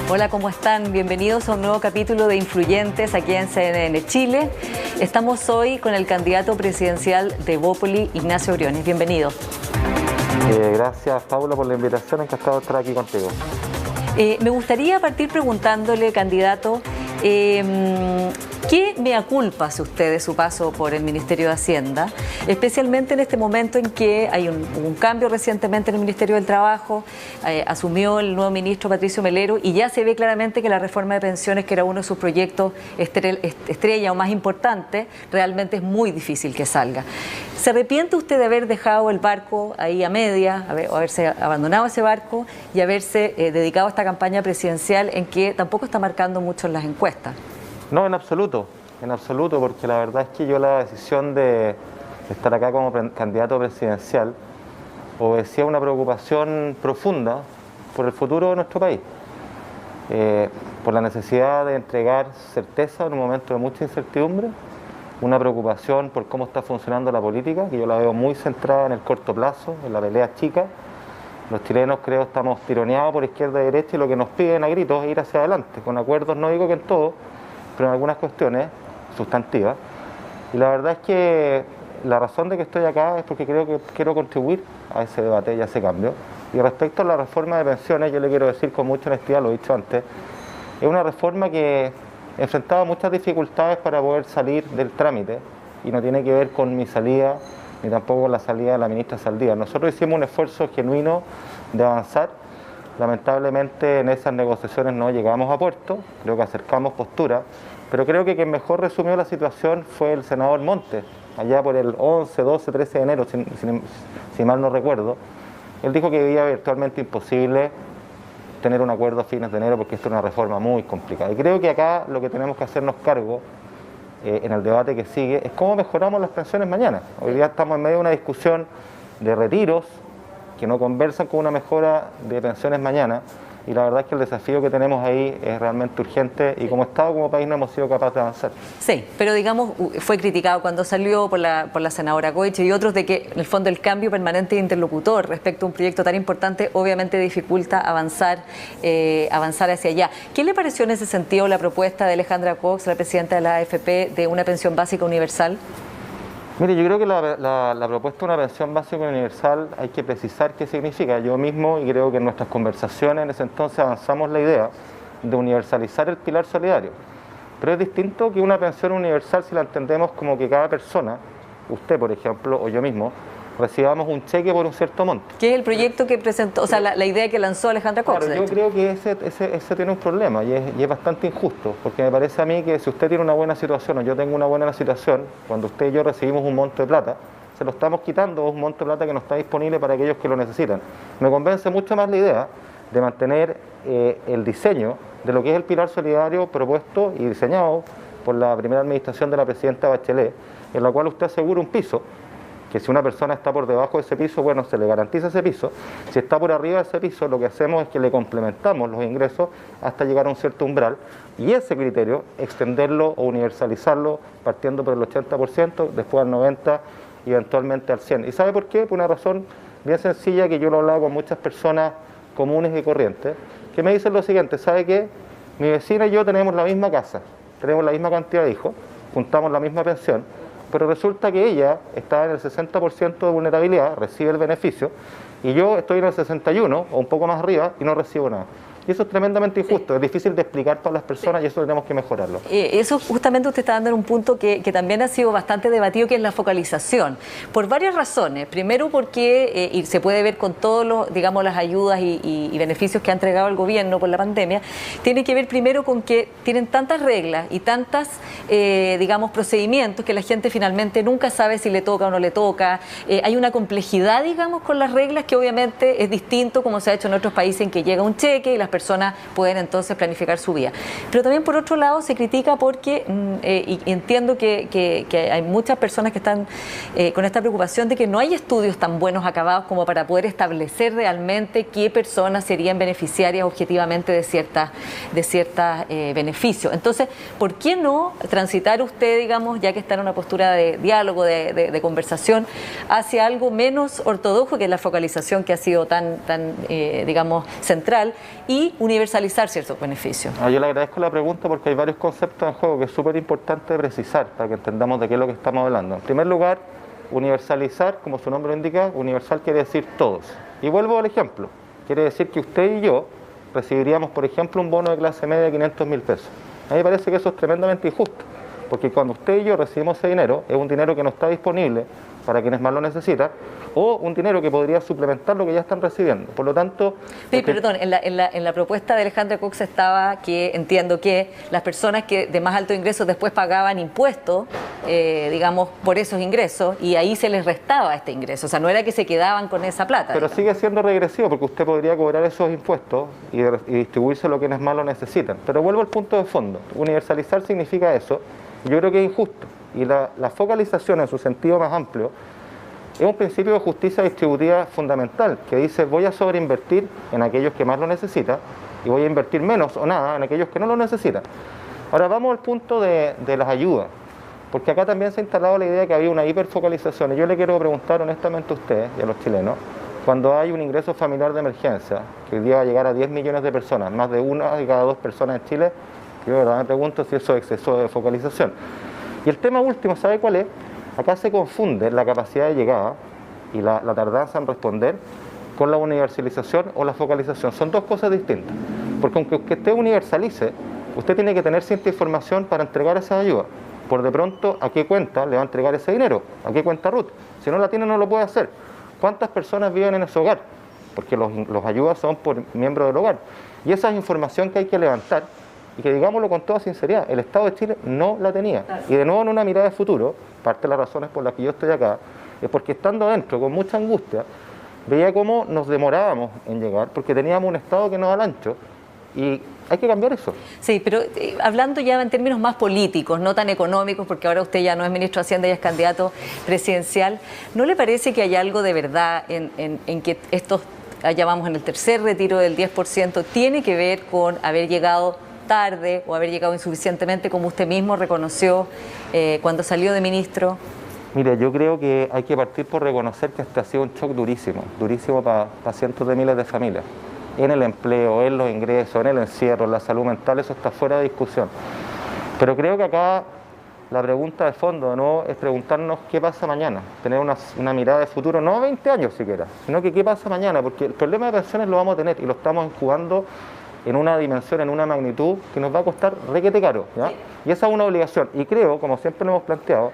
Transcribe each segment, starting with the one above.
Hola, ¿cómo están? Bienvenidos a un nuevo capítulo de Influyentes aquí en CNN Chile. Estamos hoy con el candidato presidencial de Evópoli, Ignacio Briones. Bienvenido. Gracias, Paula, por la invitación. Encantado de estar aquí contigo. Me gustaría partir preguntándole, candidato, ¿qué mea culpa hace usted de su paso por el Ministerio de Hacienda? Especialmente en este momento en que hay un cambio recientemente en el Ministerio del Trabajo, asumió el nuevo ministro Patricio Melero y ya se ve claramente que la reforma de pensiones, que era uno de sus proyectos estrella o más importante, realmente es muy difícil que salga. ¿Se arrepiente usted de haber dejado el barco ahí a media, haberse abandonado ese barco y haberse dedicado a esta campaña presidencial en que tampoco está marcando mucho en las encuestas? No, en absoluto, porque la verdad es que yo la decisión de estar acá como candidato presidencial obedecía a una preocupación profunda por el futuro de nuestro país, por la necesidad de entregar certeza en un momento de mucha incertidumbre, una preocupación por cómo está funcionando la política, que yo la veo muy centrada en el corto plazo, en la pelea chica. Los chilenos, creo, estamos tironeados por izquierda y derecha y lo que nos piden a gritos es ir hacia adelante, con acuerdos, no digo que en todo, pero en algunas cuestiones sustantivas. Y la verdad es que la razón de que estoy acá es porque creo que quiero contribuir a ese debate y a ese cambio. Y respecto a la reforma de pensiones, yo le quiero decir con mucha honestidad, lo he dicho antes, es una reforma que enfrentaba muchas dificultades para poder salir del trámite y no tiene que ver con mi salida ni tampoco con la salida de la ministra Saldívar. Nosotros hicimos un esfuerzo genuino de avanzar. Lamentablemente en esas negociaciones no llegamos a puerto, creo que acercamos postura, pero creo que quien mejor resumió la situación fue el senador Montes, allá por el 11, 12, 13 de enero, si mal no recuerdo. Él dijo que era virtualmente imposible tener un acuerdo a fines de enero porque esto es una reforma muy complicada. Y creo que acá lo que tenemos que hacernos cargo en el debate que sigue es cómo mejoramos las pensiones mañana. Hoy día estamos en medio de una discusión de retiros que no conversan con una mejora de pensiones mañana, y la verdad es que el desafío que tenemos ahí es realmente urgente y como Estado, como país, no hemos sido capaces de avanzar. Sí, pero digamos, fue criticado cuando salió por la senadora Goich y otros de que en el fondo el cambio permanente de interlocutor respecto a un proyecto tan importante obviamente dificulta avanzar hacia allá. ¿Qué le pareció en ese sentido la propuesta de Alejandra Cox, la presidenta de la AFP, de una pensión básica universal? Mire, yo creo que la propuesta de una pensión básica universal hay que precisar qué significa. Yo mismo, y creo que en nuestras conversaciones en ese entonces avanzamos la idea de universalizar el pilar solidario. Pero es distinto que una pensión universal si la entendemos como que cada persona, usted por ejemplo, o yo mismo, recibamos un cheque por un cierto monto. ¿Qué es el proyecto que presentó, o sea, la idea que lanzó Alejandra Cox? Claro, yo creo que ese tiene un problema y es bastante injusto, porque me parece a mí que si usted tiene una buena situación o yo tengo una buena situación, cuando usted y yo recibimos un monto de plata, se lo estamos quitando, un monto de plata que no está disponible para aquellos que lo necesitan. Me convence mucho más la idea de mantener el diseño de lo que es el pilar solidario propuesto y diseñado por la primera administración de la presidenta Bachelet, en la cual usted asegura un piso, que si una persona está por debajo de ese piso, bueno, se le garantiza ese piso. Si está por arriba de ese piso, lo que hacemos es que le complementamos los ingresos hasta llegar a un cierto umbral y ese criterio, extenderlo o universalizarlo partiendo por el 80%, después al 90% y eventualmente al 100%. ¿Y sabe por qué? Por una razón bien sencilla que yo lo he hablado con muchas personas comunes y corrientes, que me dicen lo siguiente: ¿sabe qué? Mi vecina y yo tenemos la misma casa, tenemos la misma cantidad de hijos, juntamos la misma pensión, pero resulta que ella está en el 60% de vulnerabilidad, recibe el beneficio, y yo estoy en el 61% o un poco más arriba y no recibo nada. Y eso es tremendamente injusto, es difícil de explicar para las personas y eso tenemos que mejorarlo. Eso justamente usted está dando en un punto que también ha sido bastante debatido, que es la focalización, por varias razones. Primero porque, y se puede ver con todos los, digamos, las ayudas y beneficios que ha entregado el gobierno por la pandemia, tiene que ver primero con que tienen tantas reglas y tantas, digamos, procedimientos que la gente finalmente nunca sabe si le toca o no le toca. Hay una complejidad, digamos, con las reglas que obviamente es distinto como se ha hecho en otros países, en que llega un cheque y las personas pueden entonces planificar su vida. Pero también por otro lado se critica porque, y entiendo que hay muchas personas que están con esta preocupación de que no hay estudios tan buenos acabados como para poder establecer realmente qué personas serían beneficiarias objetivamente de ciertos beneficios. Entonces, ¿por qué no transitar usted, digamos, ya que está en una postura de diálogo, de conversación, hacia algo menos ortodoxo, que es la focalización que ha sido tan digamos, central, y y universalizar ciertos beneficios. Yo le agradezco la pregunta porque hay varios conceptos en juego que es súper importante precisar para que entendamos de qué es lo que estamos hablando. En primer lugar, universalizar, como su nombre lo indica, universal quiere decir todos. Y vuelvo al ejemplo, quiere decir que usted y yo recibiríamos, por ejemplo, un bono de clase media de 500.000 pesos. A mí me parece que eso es tremendamente injusto, porque cuando usted y yo recibimos ese dinero, es un dinero que no está disponible para quienes más lo necesitan, o un dinero que podría suplementar lo que ya están recibiendo. Por lo tanto... Sí, perdón, en la propuesta de Alejandra Cox estaba que entiendo que las personas que de más alto ingreso después pagaban impuestos, digamos, por esos ingresos, y ahí se les restaba este ingreso. O sea, no era que se quedaban con esa plata. Pero digamos. sigue siendo regresivo, porque usted podría cobrar esos impuestos y distribuírselo a quienes más lo necesitan. Pero vuelvo al punto de fondo. Universalizar significa eso. Yo creo que es injusto. Y la focalización en su sentido más amplio es un principio de justicia distributiva fundamental, que dice voy a sobreinvertir en aquellos que más lo necesitan y voy a invertir menos o nada en aquellos que no lo necesitan. Ahora vamos al punto de las ayudas, porque acá también se ha instalado la idea de que había una hiperfocalización. Y yo le quiero preguntar honestamente a ustedes y a los chilenos, cuando hay un ingreso familiar de emergencia, que hoy día va a llegar a 10 millones de personas, más de una de cada dos personas en Chile, yo de verdad me pregunto si eso es exceso de focalización. Y el tema último, ¿sabe cuál es? Acá se confunde la capacidad de llegada y la tardanza en responder con la universalización o la focalización. Son dos cosas distintas. Porque aunque usted universalice, usted tiene que tener cierta información para entregar esa ayuda. Por de pronto, ¿a qué cuenta le va a entregar ese dinero? ¿A qué cuenta RUT? Si no la tiene, no lo puede hacer. ¿Cuántas personas viven en ese hogar? Porque los ayudas son por miembro del hogar. Y esa es información que hay que levantar y que, digámoslo con toda sinceridad, el Estado de Chile no la tenía. Y de nuevo, en una mirada de futuro, parte de las razones por las que yo estoy acá, es porque estando adentro con mucha angustia, veía cómo nos demorábamos en llegar, porque teníamos un Estado que no da el ancho, y hay que cambiar eso. Sí, pero hablando ya en términos más políticos, no tan económicos, porque ahora usted ya no es ministro de Hacienda y es candidato presidencial, ¿no le parece que hay algo de verdad en que estos, ya vamos en el tercer retiro del 10%, tiene que ver con haber llegado tarde o haber llegado insuficientemente, como usted mismo reconoció cuando salió de ministro? Mire, yo creo que hay que partir por reconocer que este ha sido un shock durísimo, durísimo para cientos de miles de familias. En el empleo, en los ingresos, en el encierro, en la salud mental, eso está fuera de discusión. Pero creo que acá la pregunta de fondo no es preguntarnos qué pasa mañana, tener una mirada de futuro, no 20 años siquiera, sino que qué pasa mañana, porque el problema de pensiones lo vamos a tener y lo estamos jugando en una dimensión, en una magnitud que nos va a costar requete caro, ¿ya? Y esa es una obligación. Y creo, como siempre lo hemos planteado,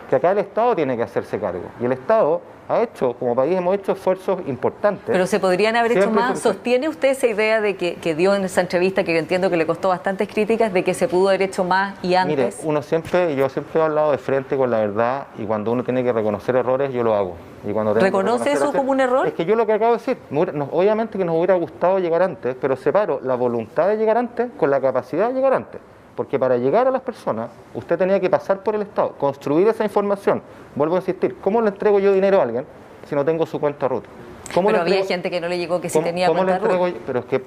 que acá el Estado tiene que hacerse cargo. Y el Estado ha hecho, como país hemos hecho esfuerzos importantes. Pero se podrían haber hecho más. ¿Sostiene usted esa idea de que dio en esa entrevista, que yo entiendo que le costó bastantes críticas, de que se pudo haber hecho más y antes? Mire, yo siempre he hablado de frente con la verdad, y cuando uno tiene que reconocer errores, yo lo hago. Y cuando ¿reconoce eso como un error? Es que yo lo que acabo de decir, obviamente que nos hubiera gustado llegar antes, pero separo la voluntad de llegar antes con la capacidad de llegar antes. Porque para llegar a las personas, usted tenía que pasar por el Estado, construir esa información. Vuelvo a insistir, ¿cómo le entrego yo dinero a alguien si no tengo su cuenta RUT? Pero había gente que no le llegó, que sí tenía cuenta RUT. Pero es que,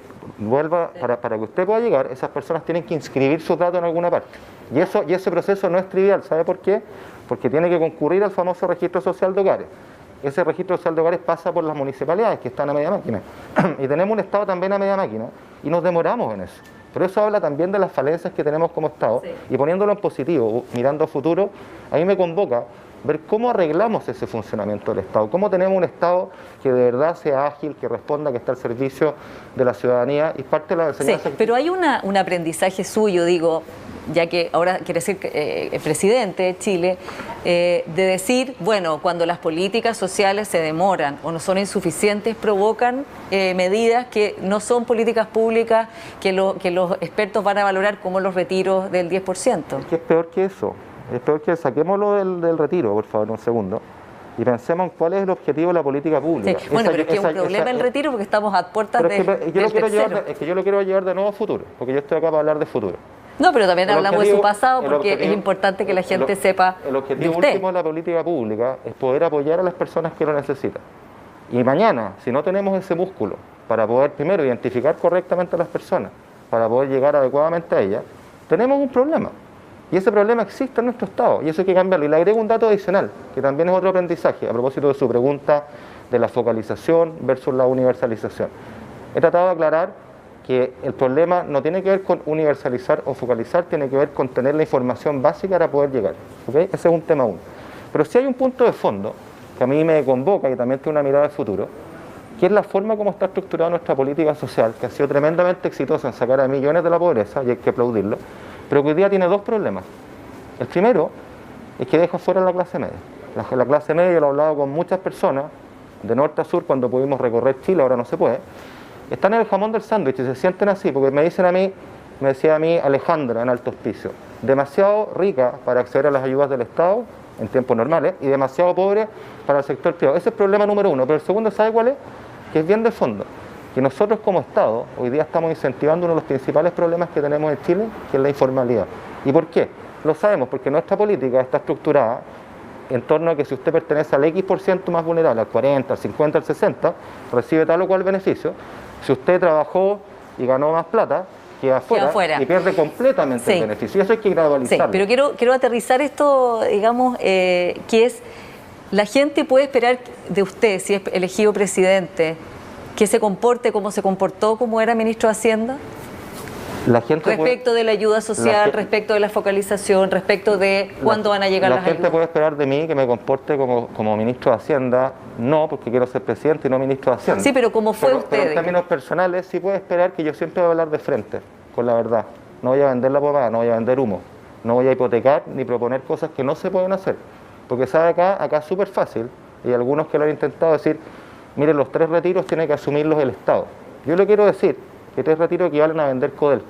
para que usted pueda llegar, esas personas tienen que inscribir sus datos en alguna parte. Y ese proceso no es trivial, ¿sabe por qué? Porque tiene que concurrir al famoso registro social de hogares. Ese registro social de hogares pasa por las municipalidades, que están a media máquina. Y tenemos un Estado también a media máquina, y nos demoramos en eso. Pero eso habla también de las falencias que tenemos como Estado, sí. Y poniéndolo en positivo, mirando a futuro, a mí me convoca ver cómo arreglamos ese funcionamiento del Estado, cómo tenemos un Estado que de verdad sea ágil, que responda, que está al servicio de la ciudadanía, y parte de la enseñanza. Sí, pero hay un aprendizaje suyo, digo, ya que ahora quiere ser presidente de Chile, de decir, bueno, cuando las políticas sociales se demoran o no son insuficientes, provocan medidas que no son políticas públicas, que los expertos van a valorar como los retiros del 10%. Es que es peor que eso, es peor que saquémoslo del retiro, por favor, un segundo, y pensemos en cuál es el objetivo de la política pública. Sí, bueno, pero es que es un problema el retiro porque estamos a puertas del tercero. Es que yo lo quiero llevar de nuevo a futuro, porque yo estoy acá para hablar de futuro. No, pero también hablamos de su pasado, porque es importante que la gente sepa el objetivo último de la política pública es poder apoyar a las personas que lo necesitan. Y mañana, si no tenemos ese músculo para poder primero identificar correctamente a las personas, para poder llegar adecuadamente a ellas, tenemos un problema. Y ese problema existe en nuestro Estado, y eso hay que cambiarlo. Y le agrego un dato adicional, que también es otro aprendizaje, a propósito de su pregunta de la focalización versus la universalización. He tratado de aclarar que el problema no tiene que ver con universalizar o focalizar, tiene que ver con tener la información básica para poder llegar. ¿Okay? Ese es un tema uno. Pero sí hay un punto de fondo que a mí me convoca y también tiene una mirada de futuro, que es la forma como está estructurada nuestra política social, que ha sido tremendamente exitosa en sacar a millones de la pobreza, y hay que aplaudirlo, pero que hoy día tiene dos problemas. El primero es que deja fuera a la clase media. La clase media, yo lo he hablado con muchas personas, de norte a sur, cuando pudimos recorrer Chile, ahora no se puede, están en el jamón del sándwich y se sienten así, porque me decía a mí Alejandra en Alto Hospicio, demasiado rica para acceder a las ayudas del Estado en tiempos normales y demasiado pobre para el sector privado. Ese es el problema número uno. Pero el segundo, ¿sabe cuál es? Que es bien de fondo. Que nosotros como Estado hoy día estamos incentivando uno de los principales problemas que tenemos en Chile, que es la informalidad. ¿Y por qué? Lo sabemos, porque nuestra política está estructurada en torno a que si usted pertenece al X% más vulnerable, al 40, al 50, al 60, recibe tal o cual beneficio. Si usted trabajó y ganó más plata, queda afuera y pierde completamente el beneficio. Y eso hay que gradualizarlo. Sí, pero quiero aterrizar esto, digamos, que es, la gente puede esperar de usted, si es elegido presidente, que se comporte como se comportó como era ministro de Hacienda. Respecto de la ayuda social, respecto de la focalización, respecto de cuándo van a llegar las ayudas. La gente puede esperar de mí que me comporte como ministro de Hacienda, no, porque quiero ser presidente y no ministro de Hacienda. Sí, pero como fue usted. Pero en términos personales sí puede esperar que yo siempre voy a hablar de frente, con la verdad. No voy a vender la pomada, no voy a vender humo, no voy a hipotecar ni proponer cosas que no se pueden hacer. Porque sabe acá es súper fácil, y algunos que lo han intentado decir, miren, los 3 retiros tiene que asumirlos el Estado. Yo le quiero decir que 3 retiros equivalen a vender Codelco.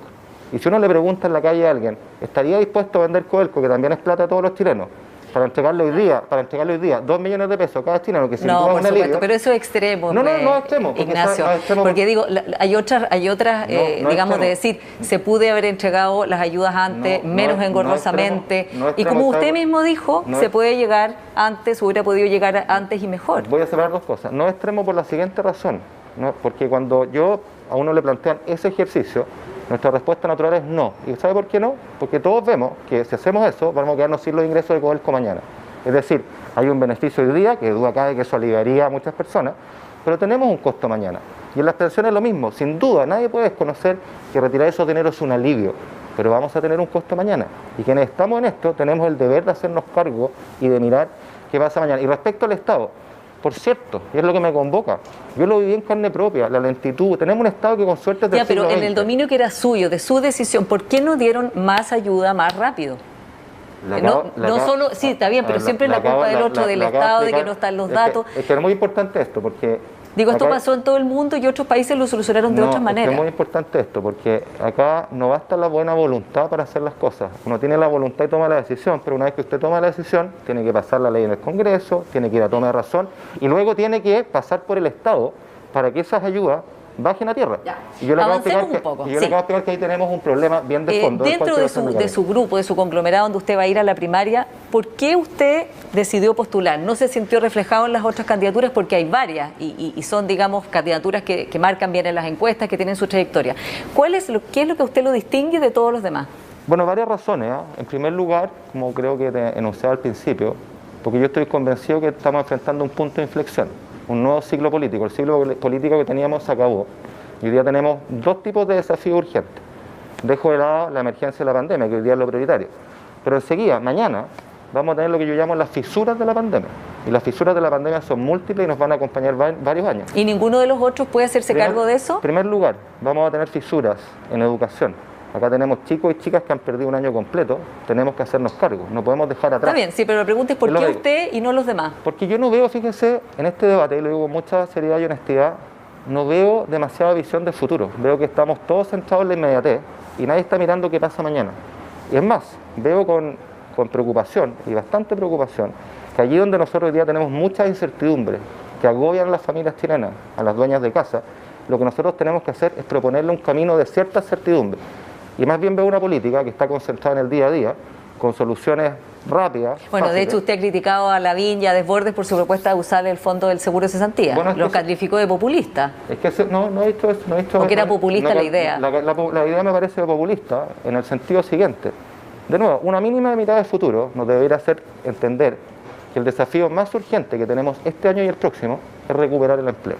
Y si uno le pregunta en la calle a alguien, ¿estaría dispuesto a vender Codelco, que también es plata a todos los chilenos, para entregarle hoy día 2 millones de pesos a cada chileno, que sin no, duda por un supuesto, alivio? pero eso es extremo. No es extremo. Ignacio, porque digo, hay otras digamos, de decir, se pude haber entregado las ayudas antes, menos engorrosamente, y como usted mismo dijo, se puede llegar antes, hubiera podido llegar antes y mejor. Voy a separar dos cosas. No es extremo por la siguiente razón, ¿no? Porque cuando a uno le plantean ese ejercicio, nuestra respuesta natural es no. ¿Y sabe por qué no? Porque todos vemos que si hacemos eso, vamos a quedarnos sin los ingresos de Codelco mañana. Es decir, hay un beneficio hoy día, que duda cabe que eso aliviaría a muchas personas, pero tenemos un costo mañana. Y en las pensiones es lo mismo. Sin duda, nadie puede desconocer que retirar esos dineros es un alivio, pero vamos a tener un costo mañana. Y quienes estamos en esto, tenemos el deber de hacernos cargo y de mirar qué pasa mañana. Y respecto al Estado, por cierto, y es lo que me convoca, yo lo viví en carne propia, la lentitud, tenemos un Estado que con suerte es del siglo pero en XX. el dominio que era suyo, de su decisión, ¿por qué no dieron más ayuda más rápido? Sí, está bien, pero siempre la culpa del otro, del Estado, de que no están los datos. Es que es muy importante esto, porque... Digo, esto pasó en todo el mundo y otros países lo solucionaron de otras maneras. Es muy importante esto, porque acá no basta la buena voluntad para hacer las cosas. Uno tiene la voluntad y toma la decisión, pero una vez que usted toma la decisión, tiene que pasar la ley en el Congreso, tiene que ir a toma de razón, y luego tiene que pasar por el Estado para que esas ayudas bajen a tierra. Ya. Y yo le acabo de explicar que ahí tenemos un problema bien de fondo. Dentro de su grupo, de su conglomerado donde usted va a ir a la primaria, ¿por qué usted decidió postular? ¿No se sintió reflejado en las otras candidaturas? Porque hay varias y son, digamos, candidaturas que marcan bien en las encuestas, que tienen su trayectoria. ¿Qué es lo que a usted lo distingue de todos los demás? Bueno, varias razones. En primer lugar, como creo que te enunciaba al principio, porque yo estoy convencido que estamos enfrentando un punto de inflexión. Un nuevo ciclo político, el ciclo político que teníamos se acabó. Y hoy día tenemos 2 tipos de desafíos urgentes. Dejo de lado la emergencia de la pandemia, que hoy día es lo prioritario. Pero enseguida, mañana, vamos a tener lo que yo llamo las fisuras de la pandemia. Y las fisuras de la pandemia son múltiples y nos van a acompañar varios años. ¿Y ninguno de los otros puede hacerse cargo de eso? En primer lugar, vamos a tener fisuras en educación. Acá tenemos chicos y chicas que han perdido un año completo, tenemos que hacernos cargo, no podemos dejar atrás. Está bien, sí, pero la pregunta es ¿por qué usted y no los demás? Porque yo no veo, fíjense, en este debate, y lo digo con mucha seriedad y honestidad, no veo demasiada visión de futuro. Veo que estamos todos centrados en la inmediatez y nadie está mirando qué pasa mañana. Y es más, veo con preocupación, y bastante preocupación, que allí donde nosotros hoy día tenemos muchas incertidumbres que agobian a las familias chilenas, a las dueñas de casa, lo que nosotros tenemos que hacer es proponerle un camino de cierta certidumbre. Y más bien veo una política que está concentrada en el día a día, con soluciones rápidas. Bueno, fáciles. de hecho usted ha criticado a Lavín y a Desbordes por su propuesta de usar el fondo del seguro de cesantía. Bueno, los calificó de populista. Es que no he dicho eso. Porque era populista la idea. La idea me parece populista en el sentido siguiente. De nuevo, una mínima de mitad de futuro nos debería hacer entender que el desafío más urgente que tenemos este año y el próximo es recuperar el empleo.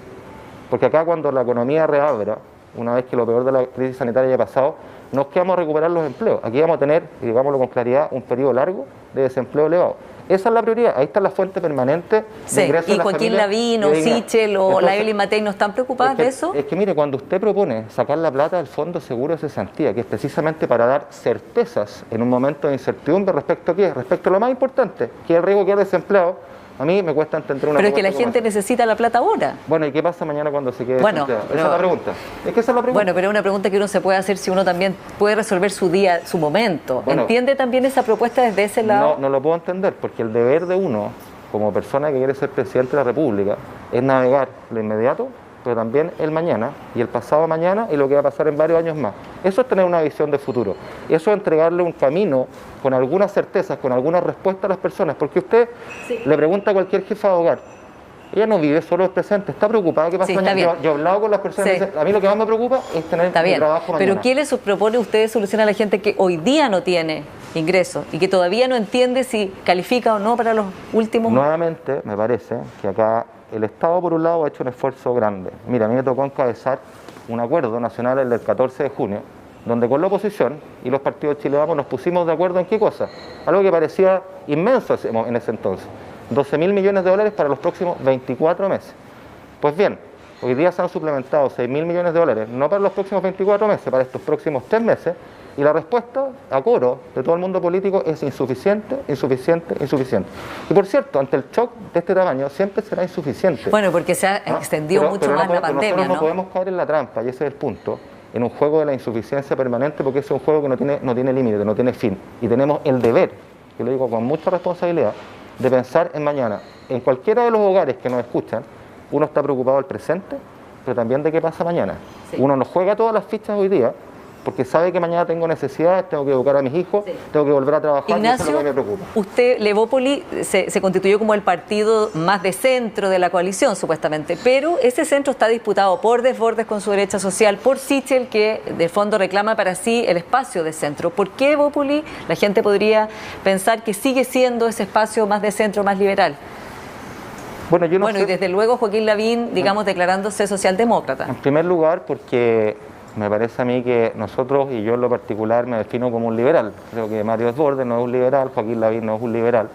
Porque acá cuando la economía reabra, una vez que lo peor de la crisis sanitaria haya pasado, no es que vamos a recuperar los empleos. Aquí vamos a tener, y digámoslo con claridad, un periodo largo de desempleo elevado. Esa es la prioridad, ahí está la fuente permanente de ingresos de ¿Y las Joaquín familias Lavín o Sichel o la Evelyn Matei no están preocupadas de eso? Es que mire, cuando usted propone sacar la plata del Fondo Seguro de Cesantía, que es precisamente para dar certezas en un momento de incertidumbre respecto a qué, respecto a lo más importante, que es el riesgo que es desempleado, a mí me cuesta entender una Pero es que la gente necesita la plata ahora. Bueno, ¿y qué pasa mañana cuando se quede desempleado? Esa es la pregunta. Es que esa es la pregunta. Bueno, pero es una pregunta que uno se puede hacer si uno también puede resolver su día, su momento. Bueno, ¿entiende también esa propuesta desde ese lado? No lo puedo entender, porque el deber de uno, como persona que quiere ser presidente de la República, es navegar lo inmediato, pero también el mañana y el pasado mañana y lo que va a pasar en varios años más. Eso es tener una visión de futuro. Eso es entregarle un camino con algunas certezas, con algunas respuestas a las personas. Porque usted le pregunta a cualquier jefa de hogar, ella no vive solo el presente, está preocupada qué pasa mañana. Yo he hablado con las personas y dicen, a mí lo que más me preocupa es tener mi trabajo mañana. Pero ¿qué les propone usted solucionar a la gente que hoy día no tiene ingresos y que todavía no entiende si califica o no para los últimos? Nuevamente, me parece que acá el Estado, por un lado, ha hecho un esfuerzo grande. Mira, a mí me tocó encabezar un acuerdo nacional el del 14 de junio, donde con la oposición y los partidos chilenos nos pusimos de acuerdo en qué cosa. Algo que parecía inmenso en ese entonces. 12.000 millones de dólares para los próximos 24 meses. Pues bien, hoy día se han suplementado 6.000 millones de dólares, no para los próximos 24 meses, para estos próximos 3 meses, y la respuesta a coro de todo el mundo político es insuficiente, insuficiente, insuficiente. Y por cierto, ante el shock de este tamaño siempre será insuficiente. Bueno, porque se ha extendido mucho más la pandemia, nosotros no podemos caer en la trampa, y ese es el punto, en un juego de la insuficiencia permanente, porque es un juego que no tiene límite, no tiene fin. Y tenemos el deber, que lo digo con mucha responsabilidad, de pensar en mañana. En cualquiera de los hogares que nos escuchan, uno está preocupado del presente, pero también de qué pasa mañana. Sí. Uno nos juega todas las fichas hoy día, porque sabe que mañana tengo necesidades, tengo que educar a mis hijos, tengo que volver a trabajar, Ignacio, y eso es lo que me preocupa. Usted, Levópoli, se constituyó como el partido más de centro de la coalición, supuestamente, pero ese centro está disputado por Desbordes con su derecha social, por Sichel, que de fondo reclama para sí el espacio de centro. ¿Por qué, Levópoli, la gente podría pensar que sigue siendo ese espacio más de centro, más liberal? Bueno, yo no sé. Y desde luego Joaquín Lavín, digamos, declarándose socialdemócrata. En primer lugar, porque me parece a mí que nosotros, y yo en lo particular me defino como un liberal. Creo que Mario Desbordes no es un liberal, Joaquín Lavín no es un liberal.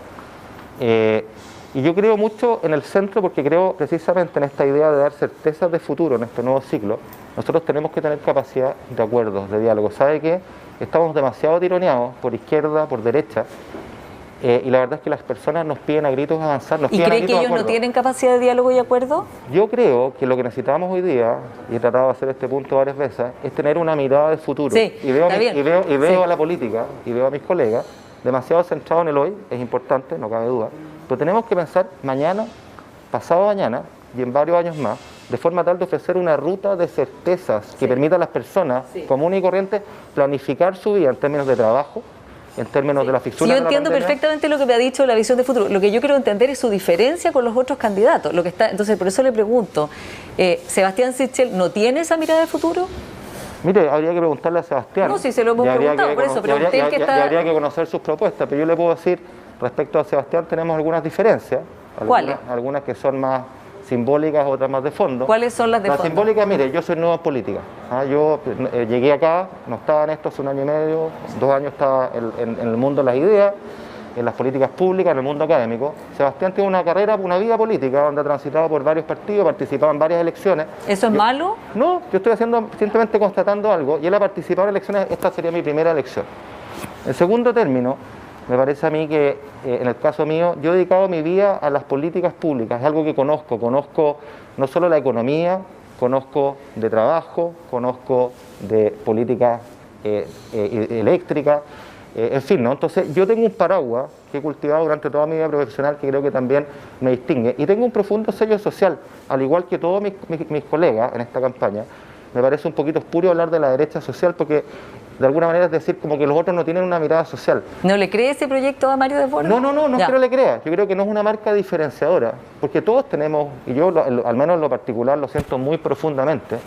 Y yo creo mucho en el centro porque creo precisamente en esta idea de dar certezas de futuro en este nuevo ciclo. Nosotros tenemos que tener capacidad de acuerdos, de diálogo. ¿Sabe qué? Estamos demasiado tironeados por izquierda, por derecha. Y la verdad es que las personas nos piden a gritos avanzar. ¿Y cree que ellos no tienen capacidad de diálogo y acuerdo? Yo creo que lo que necesitamos hoy día, y he tratado de hacer este punto varias veces, es tener una mirada de futuro. Sí, y veo a la política y veo a mis colegas demasiado centrados en el hoy, es importante, no cabe duda, pero tenemos que pensar mañana, pasado mañana y en varios años más, de forma tal de ofrecer una ruta de certezas que permita a las personas comunes y corrientes planificar su vida en términos de trabajo, en términos de la fisura. Yo entiendo perfectamente lo que me ha dicho la visión de futuro. Lo que yo quiero entender es su diferencia con los otros candidatos. Entonces, por eso le pregunto, ¿Sebastián Sichel no tiene esa mirada de futuro? Mire, habría que preguntarle a Sebastián. No, si se lo hemos preguntado, por eso. Habría que conocer sus propuestas, pero yo le puedo decir, respecto a Sebastián tenemos algunas diferencias. ¿Cuáles? Algunas que son más simbólicas, otras más de fondo. ¿Cuáles son las de fondo? Las simbólicas, mire, yo soy nuevo en política. Yo llegué acá, no estaba en esto hace 1 año y medio, 2 años estaba en el mundo de las ideas, en las políticas públicas, en el mundo académico. Sebastián tiene una carrera, una vida política, donde ha transitado por varios partidos, ha participado en varias elecciones. ¿Eso es malo? No, yo estoy simplemente constatando algo, y él ha participado en elecciones, esta sería mi primera elección. En segundo término, me parece a mí que en el caso mío, yo he dedicado mi vida a las políticas públicas, es algo que conozco no solo la economía, conozco de trabajo, conozco de política eléctrica, en fin, ¿no? Entonces yo tengo un paraguas que he cultivado durante toda mi vida profesional que creo que también me distingue, y tengo un profundo sello social, al igual que todos mis colegas en esta campaña. Me parece un poquito espurio hablar de la derecha social porque de alguna manera es decir como que los otros no tienen una mirada social. ¿No le cree ese proyecto a Mario Desbordes? No creo que le crea. Yo creo que no es una marca diferenciadora, porque todos tenemos, y yo al menos en lo particular lo siento muy profundamente,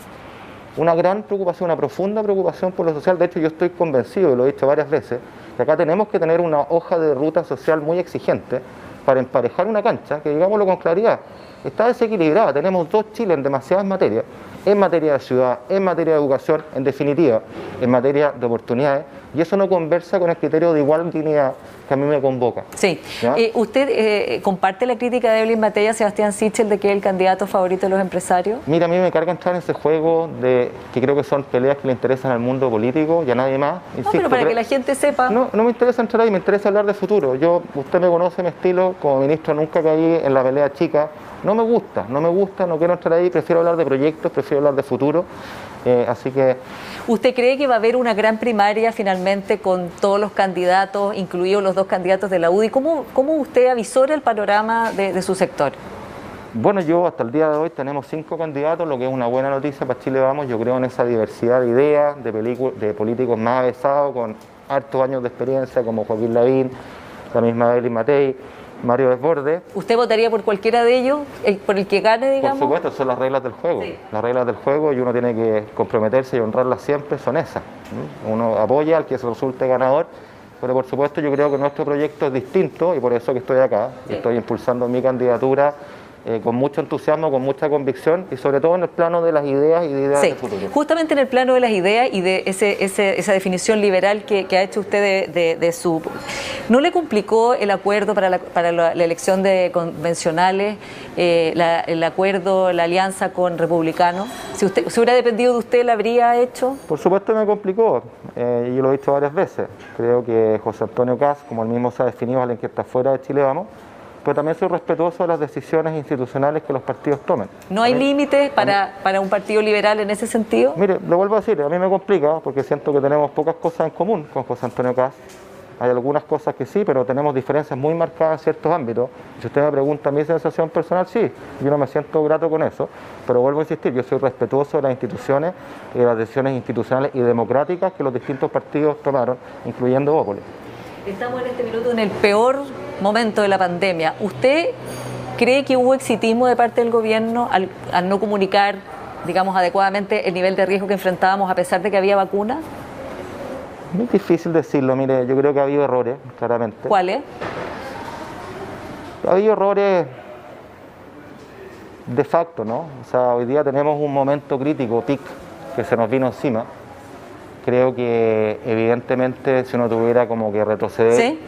una gran preocupación, una profunda preocupación por lo social. De hecho, yo estoy convencido, y lo he dicho varias veces, que acá tenemos que tener una hoja de ruta social muy exigente, para emparejar una cancha que, digámoslo con claridad, está desequilibrada. Tenemos dos Chile en demasiadas materias, en materia de ciudad, en materia de educación, en definitiva, en materia de oportunidades, y eso no conversa con el criterio de igual dignidad que a mí me convoca. Sí. ¿Usted comparte la crítica de Evelyn Matei a Sebastián Sichel de que es el candidato favorito de los empresarios? Mira, a mí me carga entrar en ese juego de que creo que son peleas que le interesan al mundo político y a nadie más. Insisto, no, pero para que la gente sepa. No me interesa entrar ahí, me interesa hablar de futuro. Usted me conoce mi estilo, como ministro nunca caí en la pelea chica. No me gusta, no quiero entrar ahí, prefiero hablar de proyectos, prefiero hablar de futuro. Así que... ¿Usted cree que va a haber una gran primaria finalmente con todos los candidatos, incluidos los dos candidatos de la UDI? ¿Cómo usted avisora el panorama de su sector? Bueno, hasta el día de hoy tenemos 5 candidatos, lo que es una buena noticia para Chile Vamos. Yo creo en esa diversidad de ideas, de políticos más avesados, con hartos años de experiencia, como Joaquín Lavín, la misma Evelyn Matei, Mario Desbordes. ¿Usted votaría por cualquiera de ellos, por el que gane, digamos? Por supuesto, son las reglas del juego. Sí. Las reglas del juego, y uno tiene que comprometerse y honrarlas siempre, son esas. Uno apoya al que se resulte ganador, pero por supuesto yo creo que nuestro proyecto es distinto y por eso que estoy acá. Sí. Estoy impulsando mi candidatura con mucho entusiasmo, con mucha convicción y sobre todo en el plano de las ideas y de ideas de futuro. Justamente en el plano de las ideas y de esa definición liberal que ha hecho usted de su... ¿No le complicó el acuerdo para la elección de convencionales, el acuerdo, la alianza con republicanos? Si hubiera dependido de usted, ¿la habría hecho? Por supuesto me complicó, y yo lo he dicho varias veces. Creo que José Antonio Kast, como él mismo se ha definido, alguien que está fuera de Chile Vamos, pero también soy respetuoso de las decisiones institucionales que los partidos tomen. ¿No hay límites para un partido liberal en ese sentido? Mire, lo vuelvo a decir, a mí me complica porque siento que tenemos pocas cosas en común con José Antonio Kast. Hay algunas cosas que sí, pero tenemos diferencias muy marcadas en ciertos ámbitos. Si usted me pregunta mi sensación personal, sí, yo no me siento grato con eso, pero vuelvo a insistir, yo soy respetuoso de las instituciones y de las decisiones institucionales y democráticas que los distintos partidos tomaron, incluyendo Bópoli. Estamos en este minuto en el peor momento de la pandemia. ¿Usted cree que hubo exitismo de parte del gobierno al no comunicar, digamos, adecuadamente el nivel de riesgo que enfrentábamos a pesar de que había vacuna? Muy difícil decirlo, mire, yo creo que ha habido errores, claramente. ¿Cuáles? Ha habido errores de facto, ¿no? O sea, hoy día tenemos un momento crítico, pic, que se nos vino encima. Creo que evidentemente si uno tuviera como que retroceder... ¿Sí?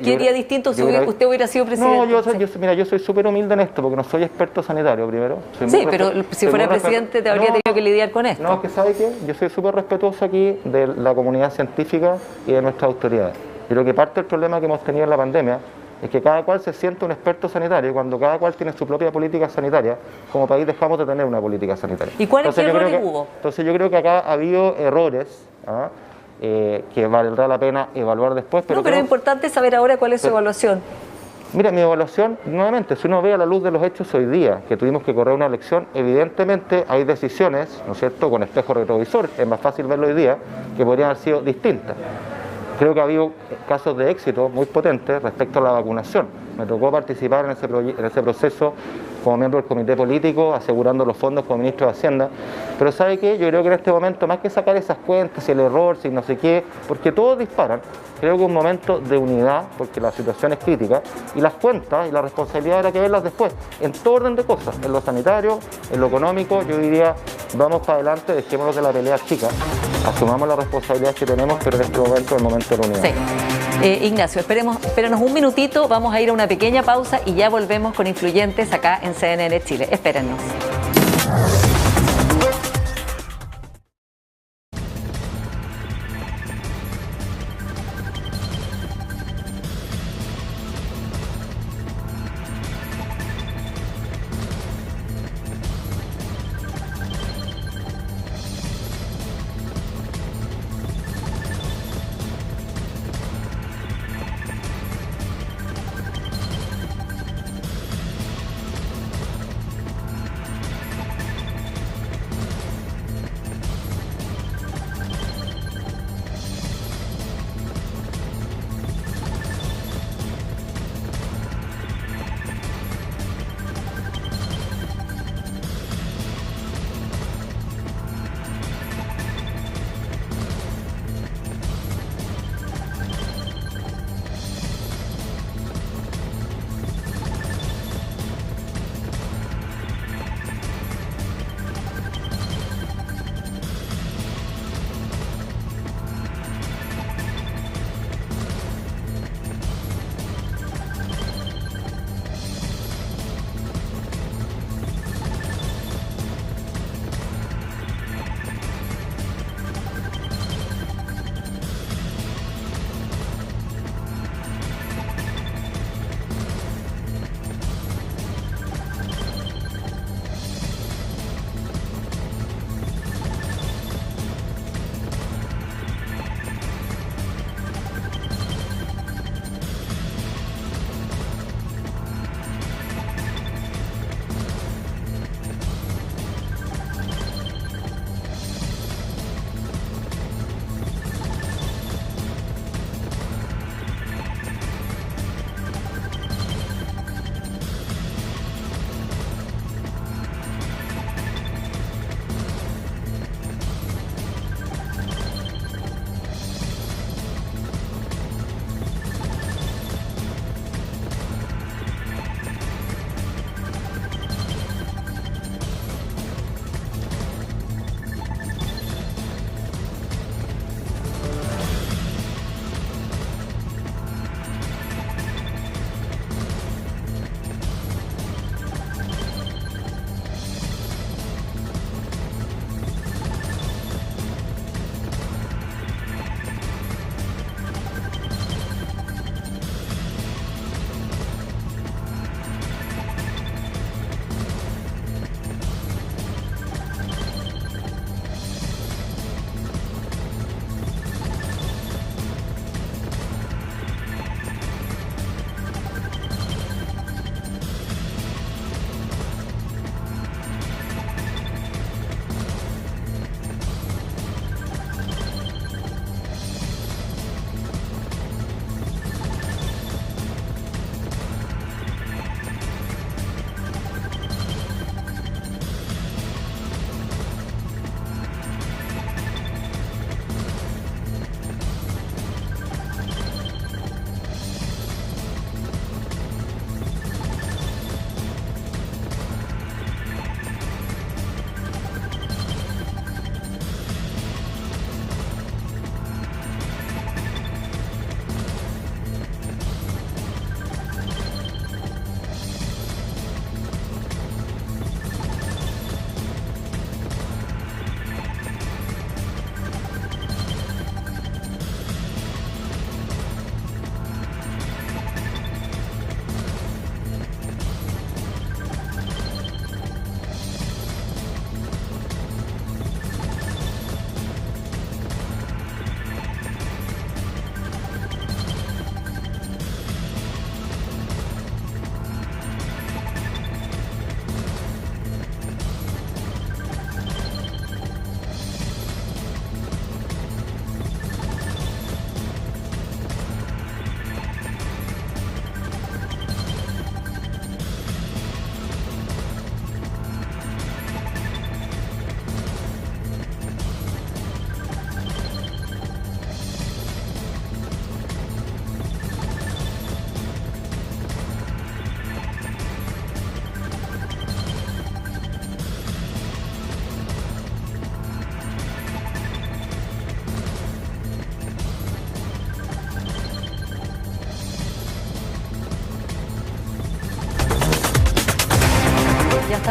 ¿Qué haría distinto si usted hubiera sido presidente? No, mira, yo soy súper humilde en esto porque no soy experto sanitario primero. Sí, pero si fuera presidente te habría tenido que lidiar con esto. No, que ¿sabe qué? Yo soy súper respetuoso aquí de la comunidad científica y de nuestras autoridades. Creo que parte del problema que hemos tenido en la pandemia es que cada cual se siente un experto sanitario y cuando cada cual tiene su propia política sanitaria, como país dejamos de tener una política sanitaria. ¿Y cuáles errores hubo? Entonces yo creo que acá ha habido errores que valdrá la pena evaluar después. Pero es importante saber ahora cuál es su evaluación. Mira, mi evaluación, nuevamente, si uno ve a la luz de los hechos hoy día, que tuvimos que correr una elección, evidentemente hay decisiones, ¿no es cierto?, con espejo retrovisor, es más fácil verlo hoy día, que podrían haber sido distintas. Creo que ha habido casos de éxito muy potentes respecto a la vacunación. Me tocó participar en ese proceso como miembro del comité político, asegurando los fondos como ministro de Hacienda. Pero ¿sabe qué? Yo creo que en este momento, más que sacar esas cuentas, si el error, si no sé qué, porque todos disparan, creo que es un momento de unidad, porque la situación es crítica, y las cuentas y la responsabilidad habrá que verlas después, en todo orden de cosas, en lo sanitario, en lo económico. Yo diría, vamos para adelante, dejémonos de la pelea chica, asumamos las responsabilidades que tenemos, pero en este momento es el momento de la unidad. Sí. Ignacio, espérenos un minutito, vamos a ir a una pequeña pausa y ya volvemos con Influyentes acá en CNN Chile. Espérennos.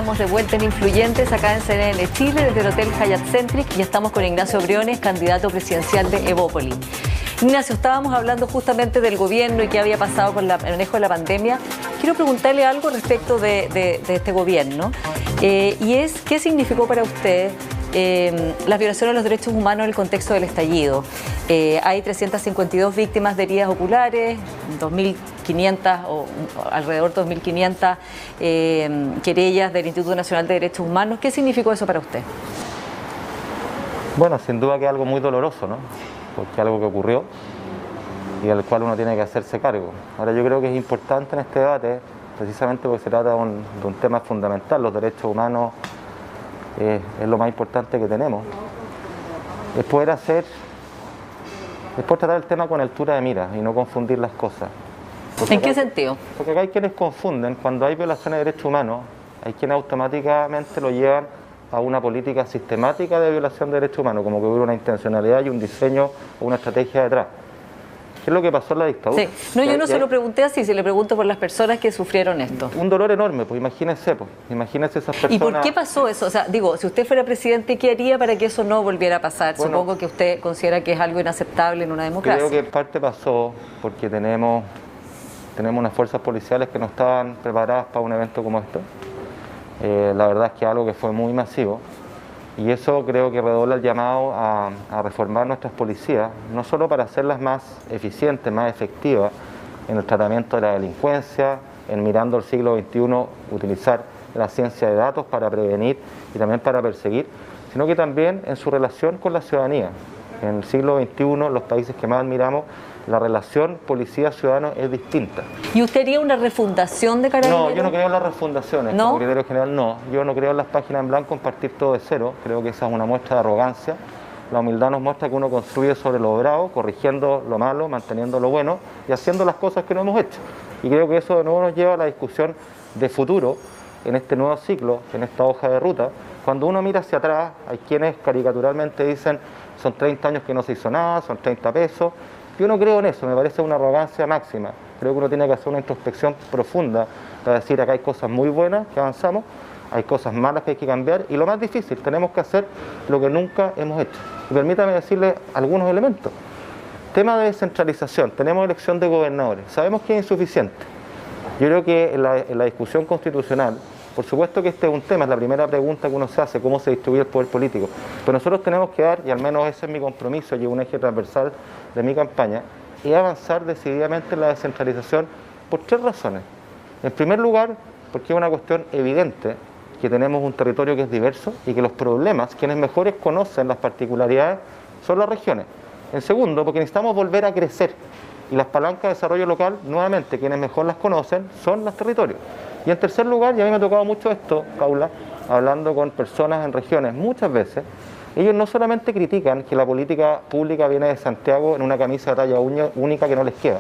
estamos de vuelta en Influyentes, acá en CNN Chile, desde el Hotel Hyatt Centric, y estamos con Ignacio Briones, candidato presidencial de Evópoli. Ignacio, estábamos hablando justamente del gobierno y qué había pasado con el manejo de la pandemia. Quiero preguntarle algo respecto de este gobierno, y es, ¿qué significó para usted las violaciones de los derechos humanos en el contexto del estallido? Hay 352 víctimas de heridas oculares, 2.500 o alrededor de 2.500 querellas del Instituto Nacional de Derechos Humanos. ¿Qué significó eso para usted? Bueno, sin duda que es algo muy doloroso, ¿no? Porque es algo que ocurrió y del cual uno tiene que hacerse cargo. Ahora, yo creo que es importante en este debate, precisamente porque se trata de un tema fundamental. Los derechos humanos es lo más importante que tenemos. Es poder tratar el tema con altura de mira y no confundir las cosas. ¿En qué sentido? Porque acá hay quienes confunden. Cuando hay violaciones de derechos humanos, hay quienes automáticamente lo llevan a una política sistemática de violación de derechos humanos, como que hubiera una intencionalidad y un diseño o una estrategia detrás. ¿Qué es lo que pasó en la dictadura? Sí. No, yo no se lo pregunté así, se le pregunto por las personas que sufrieron esto. Un dolor enorme, pues imagínense esas personas. ¿Y por qué pasó eso? O sea, digo, si usted fuera presidente, ¿qué haría para que eso no volviera a pasar? Bueno, supongo que usted considera que es algo inaceptable en una democracia. Creo que en parte pasó porque tenemos unas fuerzas policiales que no estaban preparadas para un evento como esto. La verdad es que es algo que fue muy masivo. Y eso creo que redobla el llamado a reformar nuestras policías, no solo para hacerlas más eficientes, más efectivas en el tratamiento de la delincuencia, en mirando el siglo XXI, utilizar la ciencia de datos para prevenir y también para perseguir, sino que también en su relación con la ciudadanía. En el siglo XXI, los países que más admiramos, la relación policía-ciudadano es distinta. ¿Y usted haría una refundación de Carabineros? No, yo no creo en las refundaciones, ¿No? Como criterio general no. Yo no creo en las páginas en blanco, en partir todo de cero. Creo que esa es una muestra de arrogancia. La humildad nos muestra que uno construye sobre lo bravo, corrigiendo lo malo, manteniendo lo bueno y haciendo las cosas que no hemos hecho. Y creo que eso de nuevo nos lleva a la discusión de futuro, en este nuevo ciclo, en esta hoja de ruta. Cuando uno mira hacia atrás, hay quienes caricaturalmente dicen son 30 años que no se hizo nada, son 30 pesos. Yo no creo en eso, me parece una arrogancia máxima. Creo que uno tiene que hacer una introspección profunda para decir acá hay cosas muy buenas que avanzamos, hay cosas malas que hay que cambiar y lo más difícil, tenemos que hacer lo que nunca hemos hecho. Y permítame decirle algunos elementos. Tema de descentralización, tenemos elección de gobernadores, sabemos que es insuficiente. Yo creo que en la discusión constitucional, por supuesto que este es un tema, es la primera pregunta que uno se hace, cómo se distribuye el poder político. Pero nosotros tenemos que dar, y al menos ese es mi compromiso y un eje transversal de mi campaña, es avanzar decididamente en la descentralización por tres razones. En primer lugar, porque es una cuestión evidente que tenemos un territorio que es diverso y que los problemas, quienes mejores conocen las particularidades, son las regiones. En segundo, porque necesitamos volver a crecer. Y las palancas de desarrollo local, nuevamente, quienes mejor las conocen, son los territorios. Y en tercer lugar, y a mí me ha tocado mucho esto, Paula, hablando con personas en regiones muchas veces, ellos no solamente critican que la política pública viene de Santiago en una camisa de talla única que no les queda,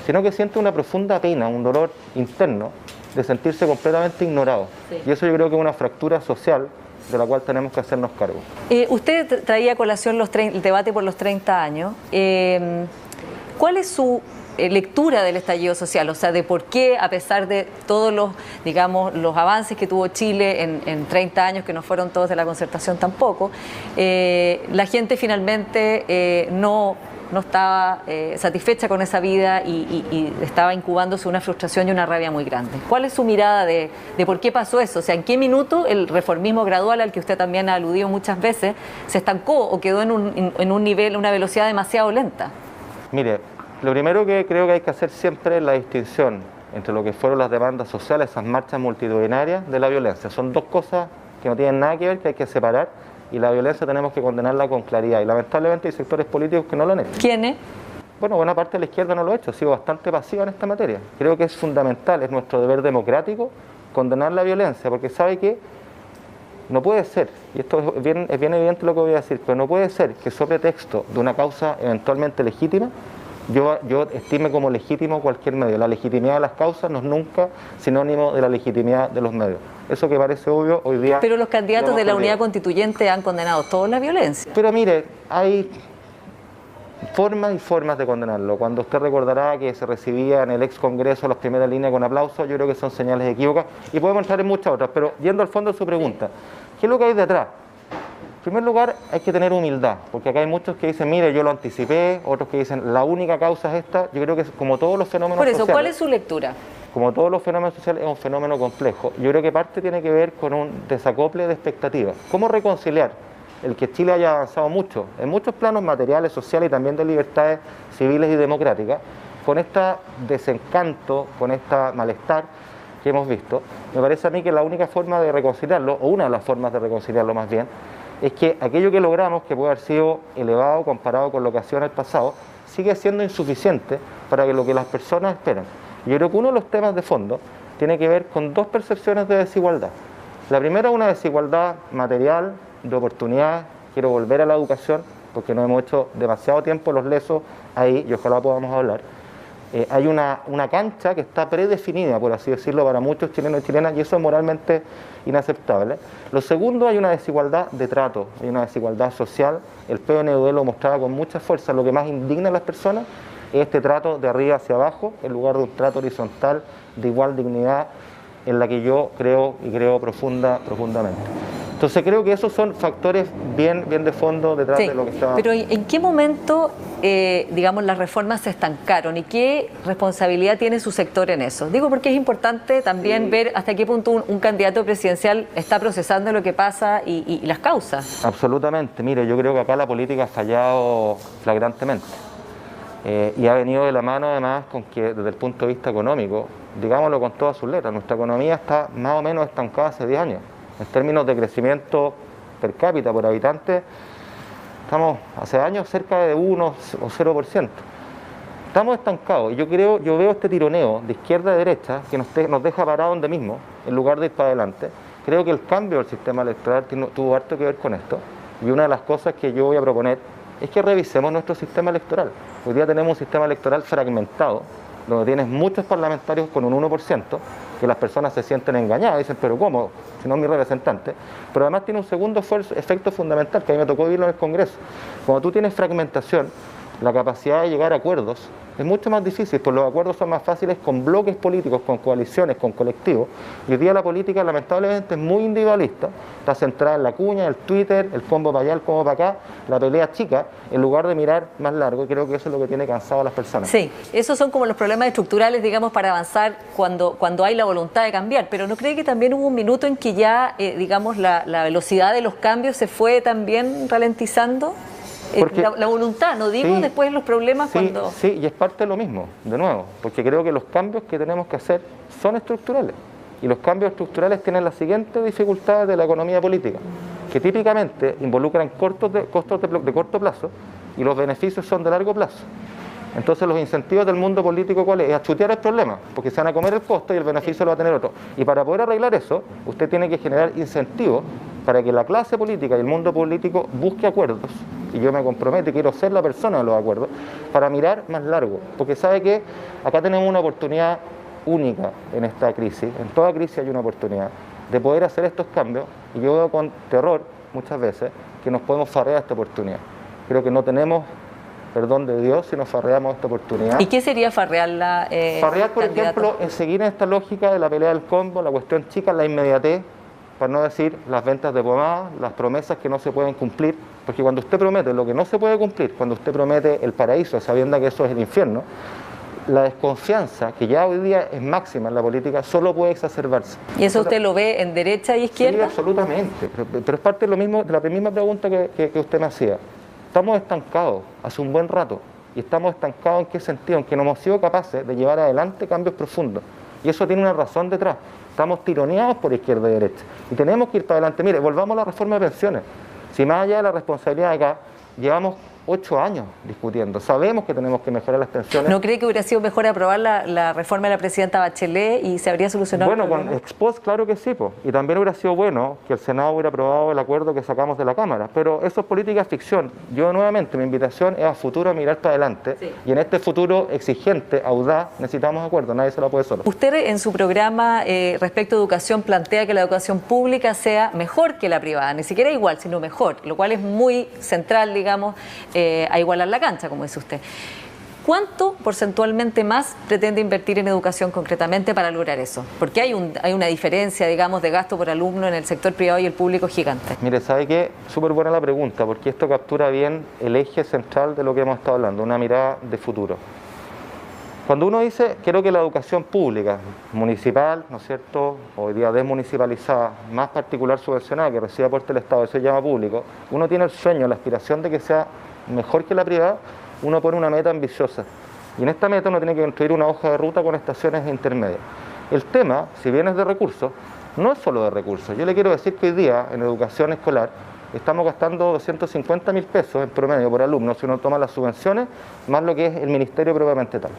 sino que sienten una profunda pena, un dolor interno de sentirse completamente ignorados. Sí. Y eso yo creo que es una fractura social de la cual tenemos que hacernos cargo. Usted traía a colación el debate por los 30 años. ¿Cuál es su lectura del estallido social? O sea, de por qué, a pesar de todos los, digamos, los avances que tuvo Chile en 30 años, que no fueron todos de la Concertación tampoco, la gente finalmente no estaba satisfecha con esa vida y estaba incubándose una frustración y una rabia muy grande. ¿Cuál es su mirada de por qué pasó eso? O sea, ¿en qué minuto el reformismo gradual, al que usted también ha aludido muchas veces, se estancó o quedó en un nivel, una velocidad demasiado lenta? Mire, lo primero que creo que hay que hacer siempre es la distinción entre lo que fueron las demandas sociales, esas marchas multitudinarias, de la violencia. Son dos cosas que no tienen nada que ver, que hay que separar, y la violencia tenemos que condenarla con claridad. Y lamentablemente hay sectores políticos que no lo han hecho. ¿Quiénes? Bueno, buena parte de la izquierda no lo ha hecho, ha sido bastante pasiva en esta materia. Creo que es fundamental, es nuestro deber democrático, condenar la violencia, porque sabe que no puede ser, y esto es bien evidente lo que voy a decir, pero no puede ser que sobre texto de una causa eventualmente legítima, yo estime como legítimo cualquier medio. La legitimidad de las causas no es nunca sinónimo de la legitimidad de los medios. Eso que parece obvio, hoy día... Pero los candidatos de la Unidad Constituyente han condenado toda la violencia. Pero mire, formas y formas de condenarlo. Cuando usted recordará que se recibía en el ex Congreso las primeras líneas con aplausos, yo creo que son señales equívocas y podemos entrar en muchas otras, pero yendo al fondo de su pregunta, ¿qué es lo que hay detrás? En primer lugar, hay que tener humildad, porque acá hay muchos que dicen, mire, yo lo anticipé, otros que dicen, la única causa es esta. Yo creo que como todos los fenómenos sociales... Por eso, ¿cuál sociales, es su lectura? Como todos los fenómenos sociales, es un fenómeno complejo. Yo creo que parte tiene que ver con un desacople de expectativas. ¿Cómo reconciliar el que Chile haya avanzado mucho, en muchos planos materiales, sociales y también de libertades civiles y democráticas, con este desencanto, con este malestar que hemos visto? Me parece a mí que la única forma de reconciliarlo, o una de las formas de reconciliarlo más bien, es que aquello que logramos, que puede haber sido elevado comparado con lo que ha sido en el pasado, sigue siendo insuficiente para lo que las personas esperan. Yo creo que uno de los temas de fondo tiene que ver con dos percepciones de desigualdad. La primera es una desigualdad material, de oportunidades. Quiero volver a la educación, porque no hemos hecho demasiado tiempo los lesos ahí, y ojalá podamos hablar. Hay una cancha que está predefinida, por así decirlo, para muchos chilenos y chilenas, y eso es moralmente inaceptable. Lo segundo, hay una desigualdad de trato, hay una desigualdad social. El PNUD lo mostraba con mucha fuerza. Lo que más indigna a las personas es este trato de arriba hacia abajo, en lugar de un trato horizontal de igual dignidad, en la que yo creo y creo profundamente. Entonces creo que esos son factores bien de fondo detrás de lo que estaba... Pero ¿en qué momento, digamos, las reformas se estancaron y qué responsabilidad tiene su sector en eso? Digo porque es importante también ver hasta qué punto un candidato presidencial está procesando lo que pasa y las causas. Absolutamente. Mire, yo creo que acá la política ha fallado flagrantemente. Y ha venido de la mano además con que desde el punto de vista económico, digámoslo con todas sus letras, nuestra economía está más o menos estancada hace 10 años. En términos de crecimiento per cápita por habitante, estamos hace años cerca de 1 o 0%. Estamos estancados y yo veo este tironeo de izquierda a derecha que nos deja parados donde mismo, en lugar de ir para adelante. Creo que el cambio del sistema electoral tuvo harto que ver con esto, y una de las cosas que yo voy a proponer es que revisemos nuestro sistema electoral. Hoy día tenemos un sistema electoral fragmentado, donde tienes muchos parlamentarios con un 1%, que las personas se sienten engañadas, dicen, pero ¿cómo? Si no es mi representante. Pero además tiene un segundo efecto fundamental, que a mí me tocó vivirlo en el Congreso. Cuando tú tienes fragmentación, la capacidad de llegar a acuerdos es mucho más difícil, pues los acuerdos son más fáciles con bloques políticos, con coaliciones, con colectivos. Y hoy día la política lamentablemente es muy individualista, está centrada en la cuña, el Twitter, el combo para allá, el combo para acá, la pelea chica, en lugar de mirar más largo, y creo que eso es lo que tiene cansado a las personas. Sí, esos son como los problemas estructurales, digamos, para avanzar cuando hay la voluntad de cambiar, pero ¿no cree que también hubo un minuto en que ya, digamos, la velocidad de los cambios se fue también ralentizando? La voluntad, no digo, sí, después los problemas cuando... Sí, y es parte de lo mismo, de nuevo, porque creo que los cambios que tenemos que hacer son estructurales, y los cambios estructurales tienen las siguientes dificultades de la economía política, que típicamente involucran costos de corto plazo, y los beneficios son de largo plazo. Entonces los incentivos del mundo político, ¿cuál es? Es achutear el problema, porque se van a comer el costo y el beneficio lo va a tener otro. Y para poder arreglar eso, usted tiene que generar incentivos para que la clase política y el mundo político busque acuerdos, y yo me comprometo y quiero ser la persona de los acuerdos, para mirar más largo, porque sabe que acá tenemos una oportunidad única en esta crisis, en toda crisis hay una oportunidad de poder hacer estos cambios, y yo veo con terror muchas veces que nos podemos farrear esta oportunidad. Creo que no tenemos perdón de Dios si nos farreamos esta oportunidad. ¿Y qué sería farrearla? Farrear, por ejemplo, es seguir en esta lógica de la pelea del combo, la cuestión chica, la inmediatez, para no decir las ventas de pomada, las promesas que no se pueden cumplir, porque cuando usted promete lo que no se puede cumplir, cuando usted promete el paraíso, sabiendo que eso es el infierno, la desconfianza, que ya hoy día es máxima en la política, solo puede exacerbarse. ¿Y eso usted lo ve en derecha y izquierda? Sí, absolutamente, pero es parte de lo mismo, de la misma pregunta que usted me hacía. Estamos estancados hace un buen rato, y estamos estancados ¿en qué sentido? En que no hemos sido capaces de llevar adelante cambios profundos, y eso tiene una razón detrás. Estamos tironeados por izquierda y derecha, y tenemos que ir para adelante. Mire, volvamos a la reforma de pensiones. Si más allá de la responsabilidad de acá, llevamos 8 años discutiendo, sabemos que tenemos que mejorar las pensiones. ¿No cree que hubiera sido mejor aprobar la reforma de la presidenta Bachelet y se habría solucionado el problema? Bueno, con ex post, claro que sí, y también hubiera sido bueno que el Senado hubiera aprobado el acuerdo que sacamos de la Cámara, pero eso es política ficción. Yo nuevamente, mi invitación es a futuro, a mirar para adelante, sí, y en este futuro exigente, audaz, necesitamos acuerdos, nadie se lo puede solo. Usted en su programa respecto a educación plantea que la educación pública sea mejor que la privada, ni siquiera igual, sino mejor, lo cual es muy central, digamos, a igualar la cancha, como dice usted. ¿Cuánto porcentualmente más pretende invertir en educación concretamente para lograr eso? Porque hay una diferencia, digamos, de gasto por alumno en el sector privado y el público gigante. Mire, ¿sabe qué? Súper buena la pregunta, porque esto captura bien el eje central de lo que hemos estado hablando, una mirada de futuro. Cuando uno dice, quiero que la educación pública, municipal, ¿no es cierto?, hoy día desmunicipalizada, más particular subvencionada, que recibe aporte del Estado, eso se llama público, uno tiene el sueño, la aspiración de que sea mejor que la privada. Uno pone una meta ambiciosa y en esta meta uno tiene que construir una hoja de ruta con estaciones intermedias. El tema, si bien es de recursos, no es solo de recursos. Yo le quiero decir que hoy día en educación escolar estamos gastando 250.000 pesos en promedio por alumno si uno toma las subvenciones más lo que es el ministerio propiamente tal.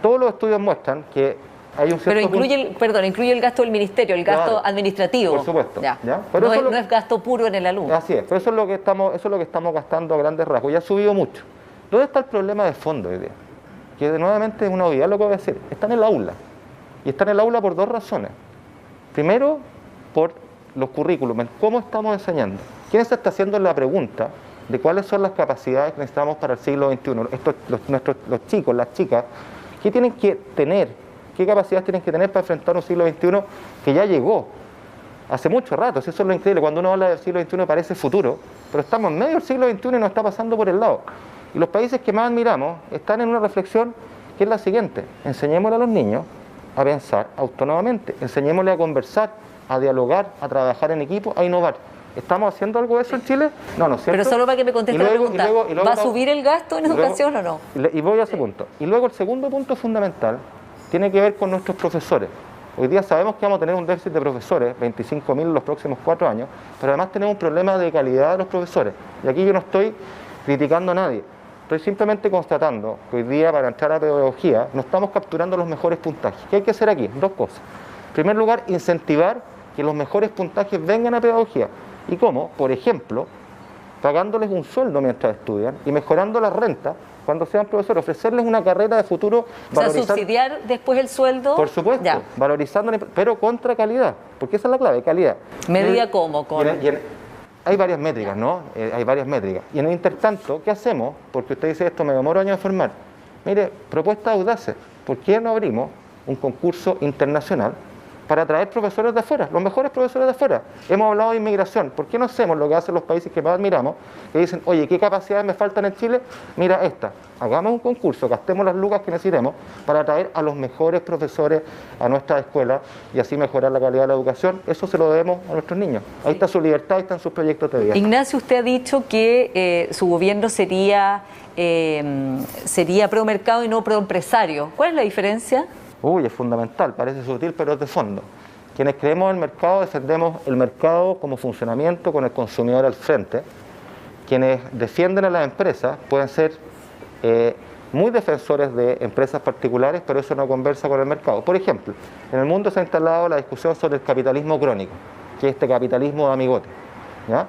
Todos los estudios muestran que hay un cierto... Pero incluye el gasto del ministerio, el gasto administrativo. Por supuesto. Ya. Pero no es gasto puro en el alumno. Así es, pero eso es lo que estamos gastando a grandes rasgos. Ya ha subido mucho. ¿Dónde está el problema de fondo hoy día? Que nuevamente es una obviedad lo que voy a decir. Está en el aula. Y está en el aula por dos razones. Primero, por los currículums, cómo estamos enseñando. ¿Quién se está haciendo la pregunta de cuáles son las capacidades que necesitamos para el siglo XXI? Los chicos, las chicas, ¿qué tienen que tener? ¿Qué capacidades tienen que tener para enfrentar un siglo XXI que ya llegó hace mucho rato? Eso es lo increíble. Cuando uno habla del siglo XXI parece futuro, pero estamos en medio del siglo XXI y nos está pasando por el lado. Y los países que más admiramos están en una reflexión que es la siguiente: enseñémosle a los niños a pensar autónomamente, enseñémosle a conversar, a dialogar, a trabajar en equipo, a innovar. ¿Estamos haciendo algo de eso en Chile? No, ¿no es cierto? Pero solo para que me conteste la pregunta, ¿va a subir el gasto en educación o no? Y voy a ese punto. Y luego el segundo punto fundamental tiene que ver con nuestros profesores. Hoy día sabemos que vamos a tener un déficit de profesores, 25.000 en los próximos 4 años, pero además tenemos un problema de calidad de los profesores. Y aquí yo no estoy criticando a nadie. Estoy simplemente constatando que hoy día para entrar a pedagogía no estamos capturando los mejores puntajes. ¿Qué hay que hacer aquí? Dos cosas. En primer lugar, incentivar que los mejores puntajes vengan a pedagogía. ¿Y cómo? Por ejemplo, pagándoles un sueldo mientras estudian y mejorando las rentas cuando sean profesores, ofrecerles una carrera de futuro. O sea, subsidiar después el sueldo. Por supuesto, ya. Valorizando, pero contra calidad, porque esa es la clave, calidad. ¿Medida cómo? Hay varias métricas, ¿no? Hay varias métricas. Y en el intertanto, ¿qué hacemos? Porque usted dice esto, me demoro años en formar. Mire, propuestas audaces. ¿Por qué no abrimos un concurso internacional para atraer profesores de afuera, los mejores profesores de afuera? Hemos hablado de inmigración. ¿Por qué no hacemos lo que hacen los países que más admiramos? Que dicen, oye, ¿qué capacidades me faltan en Chile? Mira esta. Hagamos un concurso, gastemos las lucas que necesitemos para atraer a los mejores profesores a nuestras escuelas y así mejorar la calidad de la educación. Eso se lo debemos a nuestros niños. Ahí está su libertad, ahí están sus proyectos de vida. Ignacio, usted ha dicho que su gobierno sería pro mercado y no pro empresario. ¿Cuál es la diferencia? Es fundamental, parece sutil, pero es de fondo. Quienes creemos en el mercado defendemos el mercado como funcionamiento con el consumidor al frente. Quienes defienden a las empresas pueden ser muy defensores de empresas particulares, pero eso no conversa con el mercado. Por ejemplo, en el mundo se ha instalado la discusión sobre el capitalismo crónico, que es este capitalismo de amigote, ¿ya?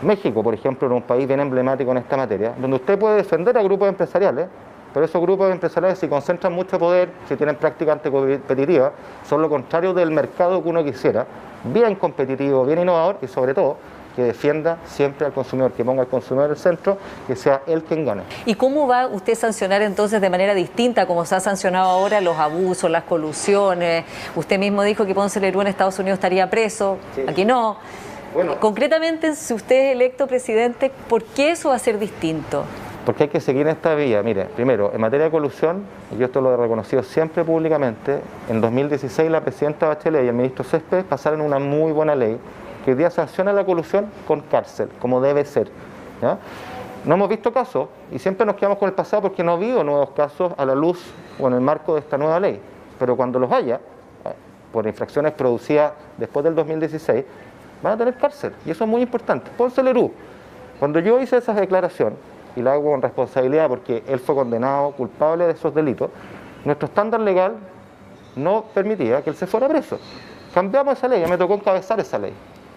México, por ejemplo, es un país bien emblemático en esta materia, donde usted puede defender a grupos empresariales, pero esos grupos empresariales, si concentran mucho poder, si tienen prácticas anticompetitivas, son lo contrario del mercado que uno quisiera, bien competitivo, bien innovador y sobre todo que defienda siempre al consumidor, que ponga al consumidor en el centro, que sea él quien gane. ¿Y cómo va usted a sancionar entonces de manera distinta, como se ha sancionado ahora, los abusos, las colusiones? Usted mismo dijo que Ponce Lerú en Estados Unidos estaría preso, sí. Aquí no. Bueno, concretamente, si usted es electo presidente, ¿por qué eso va a ser distinto? Porque hay que seguir en esta vía. Mire, primero, en materia de colusión, y yo esto lo he reconocido siempre públicamente, en 2016 la presidenta Bachelet y el ministro Céspedes pasaron una muy buena ley que hoy día sanciona la colusión con cárcel, como debe ser, ¿ya? No hemos visto casos y siempre nos quedamos con el pasado porque no ha habido nuevos casos a la luz o en el marco de esta nueva ley. Pero cuando los haya, por infracciones producidas después del 2016, van a tener cárcel. Y eso es muy importante. Ponce Lerú, cuando yo hice esa declaración, y la hago con responsabilidad porque él fue condenado culpable de esos delitos, nuestro estándar legal no permitía que él se fuera preso. Cambiamos esa ley, me tocó encabezar esa ley.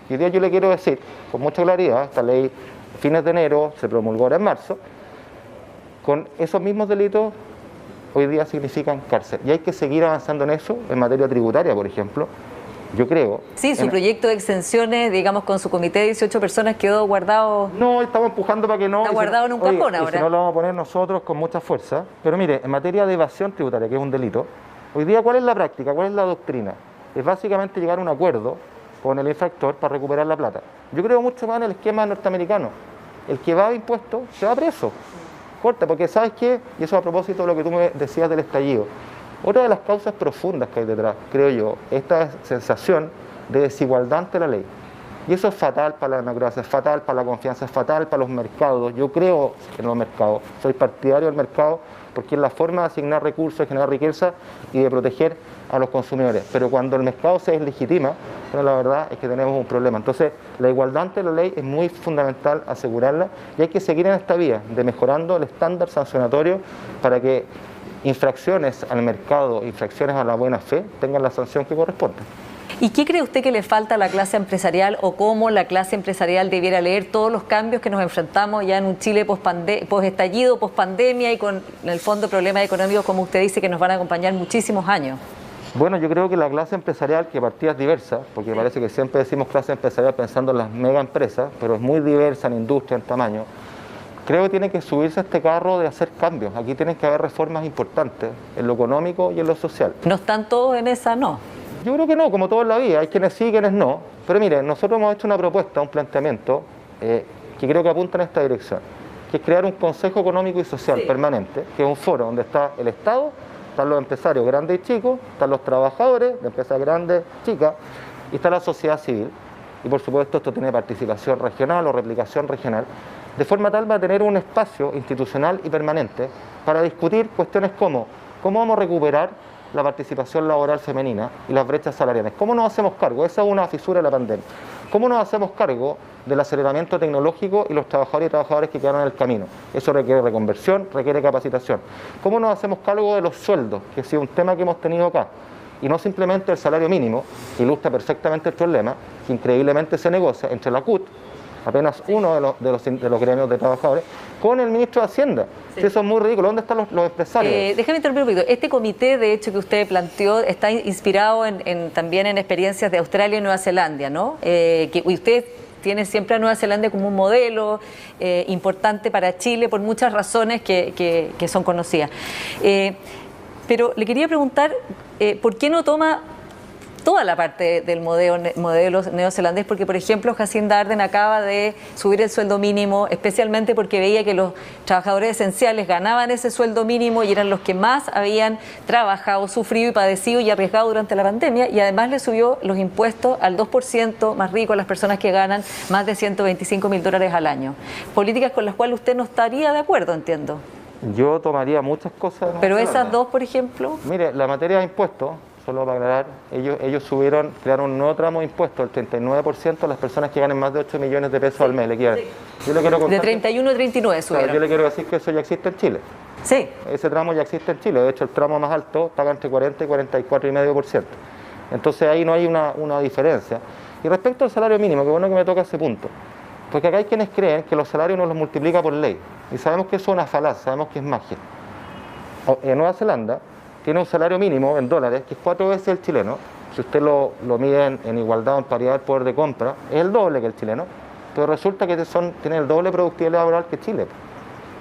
Y hoy día yo le quiero decir con mucha claridad, esta ley fines de enero, se promulgó ahora en marzo, con esos mismos delitos hoy día significan cárcel. Y hay que seguir avanzando en eso, en materia tributaria, por ejemplo, yo creo. Sí, su proyecto de exenciones, digamos, con su comité de 18 personas quedó guardado. No, estamos empujando para que no. Está guardado en un cajón ahora. Y si no lo vamos a poner nosotros con mucha fuerza. Pero mire, en materia de evasión tributaria, que es un delito, hoy día, ¿cuál es la práctica? ¿Cuál es la doctrina? Es básicamente llegar a un acuerdo con el infractor para recuperar la plata. Yo creo mucho más en el esquema norteamericano. El que va a impuestos se va preso. Corta, porque ¿sabes qué? Y eso a propósito de lo que tú me decías del estallido. Otra de las causas profundas que hay detrás, creo yo, esta sensación de desigualdad ante la ley. Y eso es fatal para la democracia, es fatal para la confianza, es fatal para los mercados. Yo creo en los mercados, soy partidario del mercado porque es la forma de asignar recursos, de generar riqueza y de proteger a los consumidores. Pero cuando el mercado se deslegitima, bueno, la verdad es que tenemos un problema. Entonces, la igualdad ante la ley es muy fundamental asegurarla y hay que seguir en esta vía de mejorando el estándar sancionatorio para que infracciones al mercado, infracciones a la buena fe, tengan la sanción que corresponde. ¿Y qué cree usted que le falta a la clase empresarial o cómo la clase empresarial debiera leer todos los cambios que nos enfrentamos ya en un Chile post-estallido, post-pandemia y con, en el fondo, problemas económicos, como usted dice, que nos van a acompañar muchísimos años? Bueno, yo creo que la clase empresarial, que partida es diversa, porque parece que siempre decimos clase empresarial pensando en las mega empresas, pero es muy diversa en industria, en tamaño, creo que tiene que subirse a este carro de hacer cambios. Aquí tienen que haber reformas importantes en lo económico y en lo social. ¿No están todos en esa? No. Yo creo que no, como todo en la vida, hay quienes sí y quienes no. Pero miren, nosotros hemos hecho una propuesta, un planteamiento que creo que apunta en esta dirección, que es crear un Consejo Económico y Social permanente, que es un foro donde está el Estado, están los empresarios grandes y chicos, están los trabajadores de empresas grandes, chicas, y está la sociedad civil. Y por supuesto esto tiene participación regional o replicación regional, de forma tal va a tener un espacio institucional y permanente para discutir cuestiones como cómo vamos a recuperar la participación laboral femenina y las brechas salariales. ¿Cómo nos hacemos cargo? Esa es una fisura de la pandemia. ¿Cómo nos hacemos cargo del aceleramiento tecnológico y los trabajadores y trabajadoras que quedaron en el camino? Eso requiere reconversión, requiere capacitación. ¿Cómo nos hacemos cargo de los sueldos? Que ha sido un tema que hemos tenido acá. Y no simplemente el salario mínimo, que ilustra perfectamente el problema, que increíblemente se negocia entre la CUT, apenas uno de los gremios de trabajadores, con el ministro de Hacienda. Sí. Eso es muy ridículo. ¿Dónde están los empresarios? Déjame interrumpir un poquito. Este comité, de hecho, que usted planteó, está inspirado también en experiencias de Australia y Nueva Zelanda, ¿no? Que usted tiene siempre a Nueva Zelanda como un modelo importante para Chile por muchas razones que son conocidas. Pero le quería preguntar, ¿por qué no toma toda la parte del modelo neozelandés? Porque, por ejemplo, Jacinda Ardern acaba de subir el sueldo mínimo, especialmente porque veía que los trabajadores esenciales ganaban ese sueldo mínimo y eran los que más habían trabajado, sufrido y padecido y arriesgado durante la pandemia, y además le subió los impuestos al 2% más rico a las personas que ganan más de $125.000 al año. Políticas con las cuales usted no estaría de acuerdo, entiendo. Yo tomaría muchas cosas. Pero esas dos, por ejemplo. Mire, la materia de impuestos, solo para aclarar, ellos crearon un nuevo tramo de impuestos, el 39% a las personas que ganen más de 8 millones de pesos al mes. Yo le quiero contar, de 31 a 39 subieron. Claro, yo le quiero decir que eso ya existe en Chile. Sí. Ese tramo ya existe en Chile. De hecho, el tramo más alto paga entre 40 y 44,5%. Entonces ahí no hay una diferencia. Y respecto al salario mínimo, qué bueno que me toca ese punto. Porque acá hay quienes creen que los salarios uno los multiplica por ley. Y sabemos que eso es una falacia, sabemos que es magia. En Nueva Zelanda tiene un salario mínimo en dólares que es 4 veces el chileno. Si usted lo mide en igualdad o en paridad del poder de compra, es el doble que el chileno. Pero resulta que tienen el doble de productividad laboral que Chile.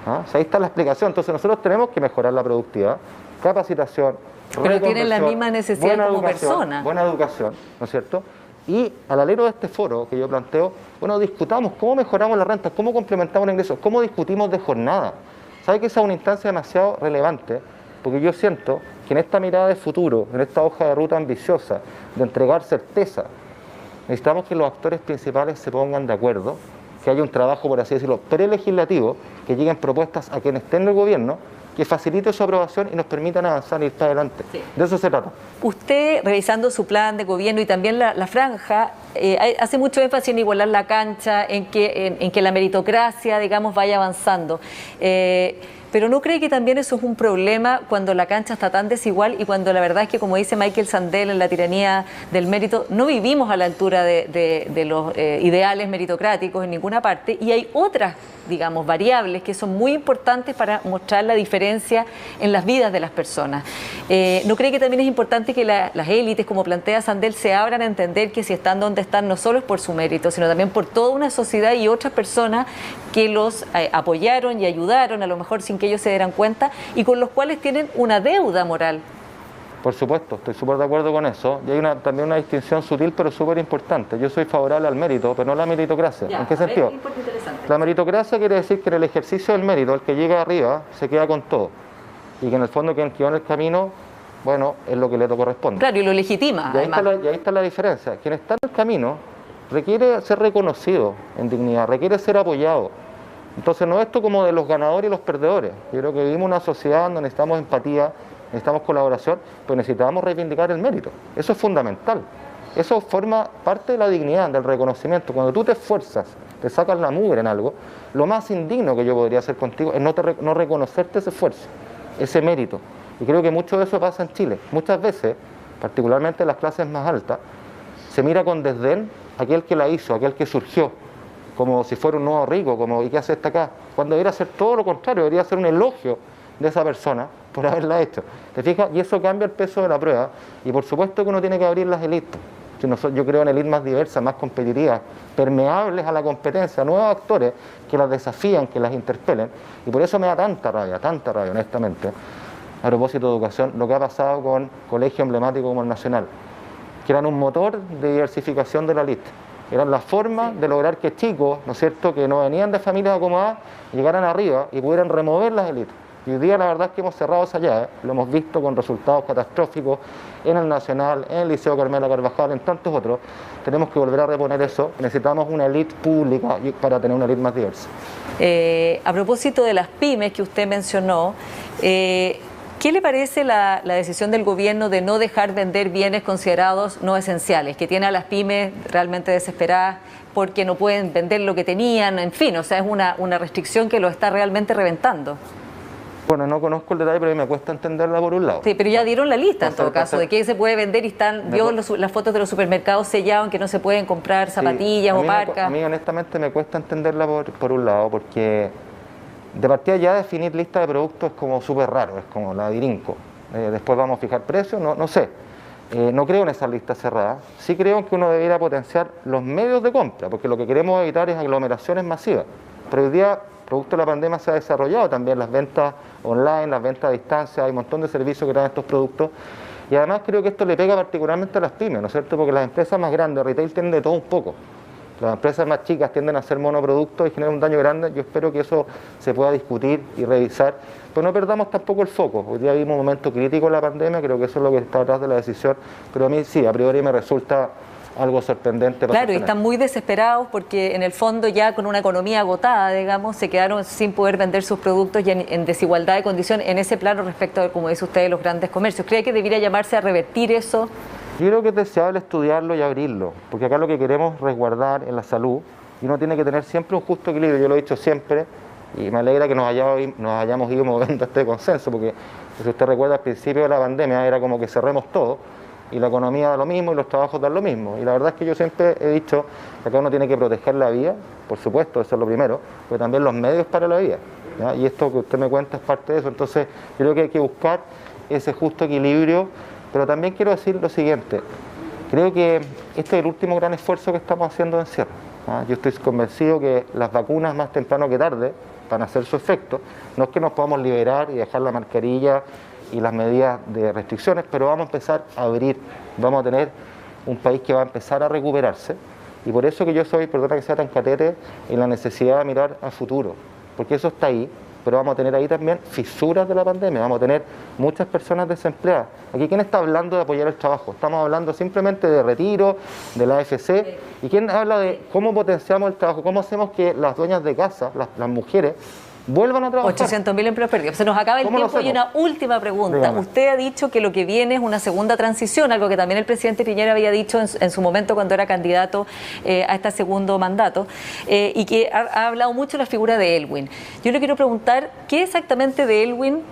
¿Ah? O sea, ahí está la explicación. Entonces nosotros tenemos que mejorar la productividad, capacitación, pero tienen la misma necesidad como persona. Buena educación, ¿no es cierto? Y al alero de este foro que yo planteo, bueno, discutamos cómo mejoramos la renta, cómo complementamos los ingresos, cómo discutimos de jornada. ¿Sabe que esa es una instancia demasiado relevante? Porque yo siento que en esta mirada de futuro, en esta hoja de ruta ambiciosa, de entregar certeza, necesitamos que los actores principales se pongan de acuerdo, que haya un trabajo, por así decirlo, prelegislativo, que lleguen propuestas a quienes estén en el gobierno, que facilite su aprobación y nos permitan avanzar y ir para adelante. Sí. De eso se trata. Usted, revisando su plan de gobierno y también la franja, hace mucho énfasis en igualar la cancha, en que la meritocracia, digamos, vaya avanzando. Pero ¿no cree que también eso es un problema cuando la cancha está tan desigual y cuando la verdad es que, como dice Michael Sandel en La tiranía del mérito, no vivimos a la altura de los ideales meritocráticos en ninguna parte, y hay otras, digamos, variables que son muy importantes para mostrar la diferencia en las vidas de las personas? ¿No cree que también es importante que las élites, como plantea Sandel, se abran a entender que si están donde están no solo es por su mérito, sino también por toda una sociedad y otras personas que los apoyaron y ayudaron, a lo mejor sin que ellos se dieran cuenta, y con los cuales tienen una deuda moral? Por supuesto, estoy súper de acuerdo con eso. Y hay también una distinción sutil, pero súper importante. Yo soy favorable al mérito, pero no a la meritocracia. ¿En qué sentido? La meritocracia quiere decir que en el ejercicio del mérito, el que llega arriba se queda con todo. Y que en el fondo quien quedó en el camino, bueno, es lo que le corresponde. Claro, y lo legitima. Y ahí está la diferencia. Quien está en el camino requiere ser reconocido en dignidad, requiere ser apoyado. Entonces no es esto como de los ganadores y los perdedores. Yo creo que vivimos una sociedad donde necesitamos empatía, necesitamos colaboración, pero necesitamos reivindicar el mérito. Eso es fundamental. Eso forma parte de la dignidad, del reconocimiento. Cuando tú te esfuerzas, te sacas la mugre en algo, lo más indigno que yo podría hacer contigo es no reconocerte ese esfuerzo, ese mérito. Y creo que mucho de eso pasa en Chile. Muchas veces, particularmente en las clases más altas, se mira con desdén aquel que la hizo, aquel que surgió, como si fuera un nuevo rico, como ¿y qué hace acá? Cuando debería ser todo lo contrario, debería ser un elogio de esa persona por haberla hecho. ¿Te fijas? Y eso cambia el peso de la prueba. Y por supuesto que uno tiene que abrir las élites. Yo creo en élites más diversas, más competitivas, permeables a la competencia, nuevos actores que las desafían, que las interpelen. Y por eso me da tanta rabia, honestamente, a propósito de educación, lo que ha pasado con colegios emblemáticos como el Nacional, que eran un motor de diversificación de la lista. Eran la forma de lograr que chicos, ¿no es cierto?, que no venían de familias acomodadas, llegaran arriba y pudieran remover las élites. Y hoy día la verdad es que hemos cerrado esa llave, lo hemos visto con resultados catastróficos en el Nacional, en el Liceo Carmela Carvajal, en tantos otros. Tenemos que volver a reponer eso. Necesitamos una élite pública para tener una élite más diversa. A propósito de las pymes que usted mencionó, ¿qué le parece la decisión del gobierno de no dejar vender bienes considerados no esenciales, que tiene a las pymes realmente desesperadas porque no pueden vender lo que tenían? En fin, o sea, es una restricción que lo está realmente reventando. Bueno, no conozco el detalle, pero a mí me cuesta entenderla por un lado. Sí, pero ya dieron la lista en todo caso, de qué se puede vender, y vio las fotos de los supermercados sellados en que no se pueden comprar zapatillas o parcas. A mí honestamente me cuesta entenderla por un lado, porque de partida ya definir lista de productos es como súper raro, es como la de Irinco. Después vamos a fijar precios, no sé. No creo en esa lista cerrada. Sí creo que uno debería potenciar los medios de compra, porque lo que queremos evitar es aglomeraciones masivas. Pero hoy día, producto de la pandemia, se ha desarrollado también las ventas online, las ventas a distancia, hay un montón de servicios que traen estos productos. Y además creo que esto le pega particularmente a las pymes, ¿no es cierto? Porque las empresas más grandes, retail, tienen de todo un poco. Las empresas más chicas tienden a hacer monoproductos y generan un daño grande. Yo espero que eso se pueda discutir y revisar, pero no perdamos tampoco el foco. Hoy día vivimos un momento crítico en la pandemia, creo que eso es lo que está detrás de la decisión, pero a mí sí, a priori me resulta algo sorprendente. Claro, y están muy desesperados porque en el fondo ya con una economía agotada, digamos, se quedaron sin poder vender sus productos y en desigualdad de condiciones en ese plano respecto a, como dice usted, los grandes comercios. ¿Cree que debería llamarse a revertir eso? Yo creo que es deseable estudiarlo y abrirlo, porque acá lo que queremos es resguardar en la salud y uno tiene que tener siempre un justo equilibrio. Yo lo he dicho siempre y me alegra que nos hayamos ido moviendo a este consenso, porque si usted recuerda al principio de la pandemia era como que cerremos todo y la economía da lo mismo y los trabajos dan lo mismo. Y la verdad es que yo siempre he dicho que acá uno tiene que proteger la vida, por supuesto, eso es lo primero, pero también los medios para la vida, ¿ya? Y esto que usted me cuenta es parte de eso. Entonces yo creo que hay que buscar ese justo equilibrio. Pero también quiero decir lo siguiente, creo que este es el último gran esfuerzo que estamos haciendo de encierro. Yo estoy convencido que las vacunas más temprano que tarde van a hacer su efecto. No es que nos podamos liberar y dejar la mascarilla y las medidas de restricciones, pero vamos a empezar a abrir, vamos a tener un país que va a empezar a recuperarse. Y por eso que yo soy, perdona que sea tan catete, en la necesidad de mirar al futuro, porque eso está ahí. Pero vamos a tener ahí también fisuras de la pandemia, vamos a tener muchas personas desempleadas. Aquí, ¿quién está hablando de apoyar el trabajo? Estamos hablando simplemente de retiro, de la AFC, y ¿quién habla de cómo potenciamos el trabajo? ¿Cómo hacemos que las dueñas de casa, las mujeres, vuelvan a trabajar. 800.000 empleos perdidos. Se nos acaba el tiempo y una última pregunta. Dígame. Usted ha dicho que lo que viene es una segunda transición, algo que también el presidente Piñera había dicho en su momento cuando era candidato a este segundo mandato, y que ha hablado mucho de la figura de Elwin. Yo le quiero preguntar, ¿qué exactamente de Elwin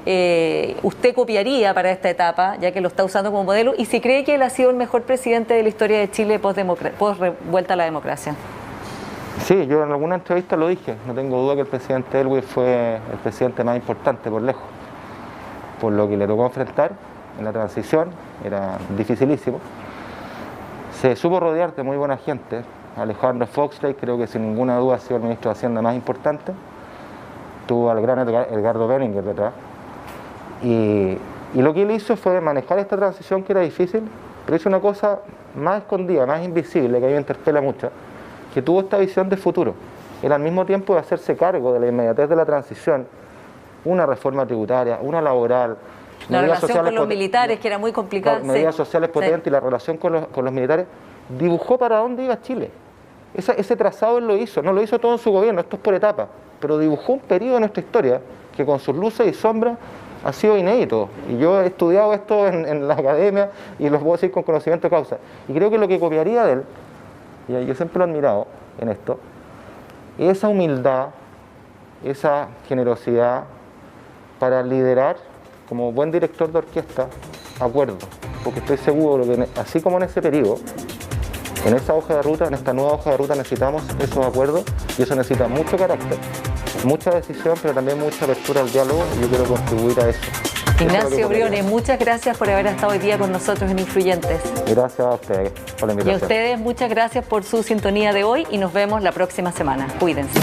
usted copiaría para esta etapa, ya que lo está usando como modelo, y si cree que él ha sido el mejor presidente de la historia de Chile post vuelta a la democracia? Sí, yo en alguna entrevista lo dije, no tengo duda que el presidente Elwin fue el presidente más importante por lejos, por lo que le tocó enfrentar en la transición, era dificilísimo. Se supo rodear de muy buena gente. Alejandro Foxley, creo que sin ninguna duda ha sido el ministro de Hacienda más importante. Tuvo al gran Edgardo Benninger detrás. Y lo que él hizo fue manejar esta transición que era difícil, pero hizo una cosa más escondida, más invisible, que a mí me interpela mucho, que tuvo esta visión de futuro. Él al mismo tiempo de hacerse cargo de la inmediatez de la transición, una reforma tributaria, una laboral, la relación con los militares, que era muy complicada. Medidas sociales potentes y la relación con los militares, dibujó para dónde iba Chile. Ese trazado él lo hizo, no lo hizo todo en su gobierno, esto es por etapas, pero dibujó un periodo de nuestra historia que con sus luces y sombras ha sido inédito. Y yo he estudiado esto en la academia y lo puedo decir con conocimiento de causa. Y creo que lo que copiaría de él, y yo siempre lo he admirado en esto, esa humildad, esa generosidad para liderar como buen director de orquesta acuerdos, porque estoy seguro que así como en ese periodo, en esa hoja de ruta, en esta nueva hoja de ruta necesitamos esos acuerdos, y eso necesita mucho carácter, mucha decisión, pero también mucha apertura al diálogo, y yo quiero contribuir a eso. Ignacio Briones, muchas gracias por haber estado hoy día con nosotros en Influyentes. Gracias a ustedes por la invitación. Y a ustedes, muchas gracias por su sintonía de hoy y nos vemos la próxima semana. Cuídense.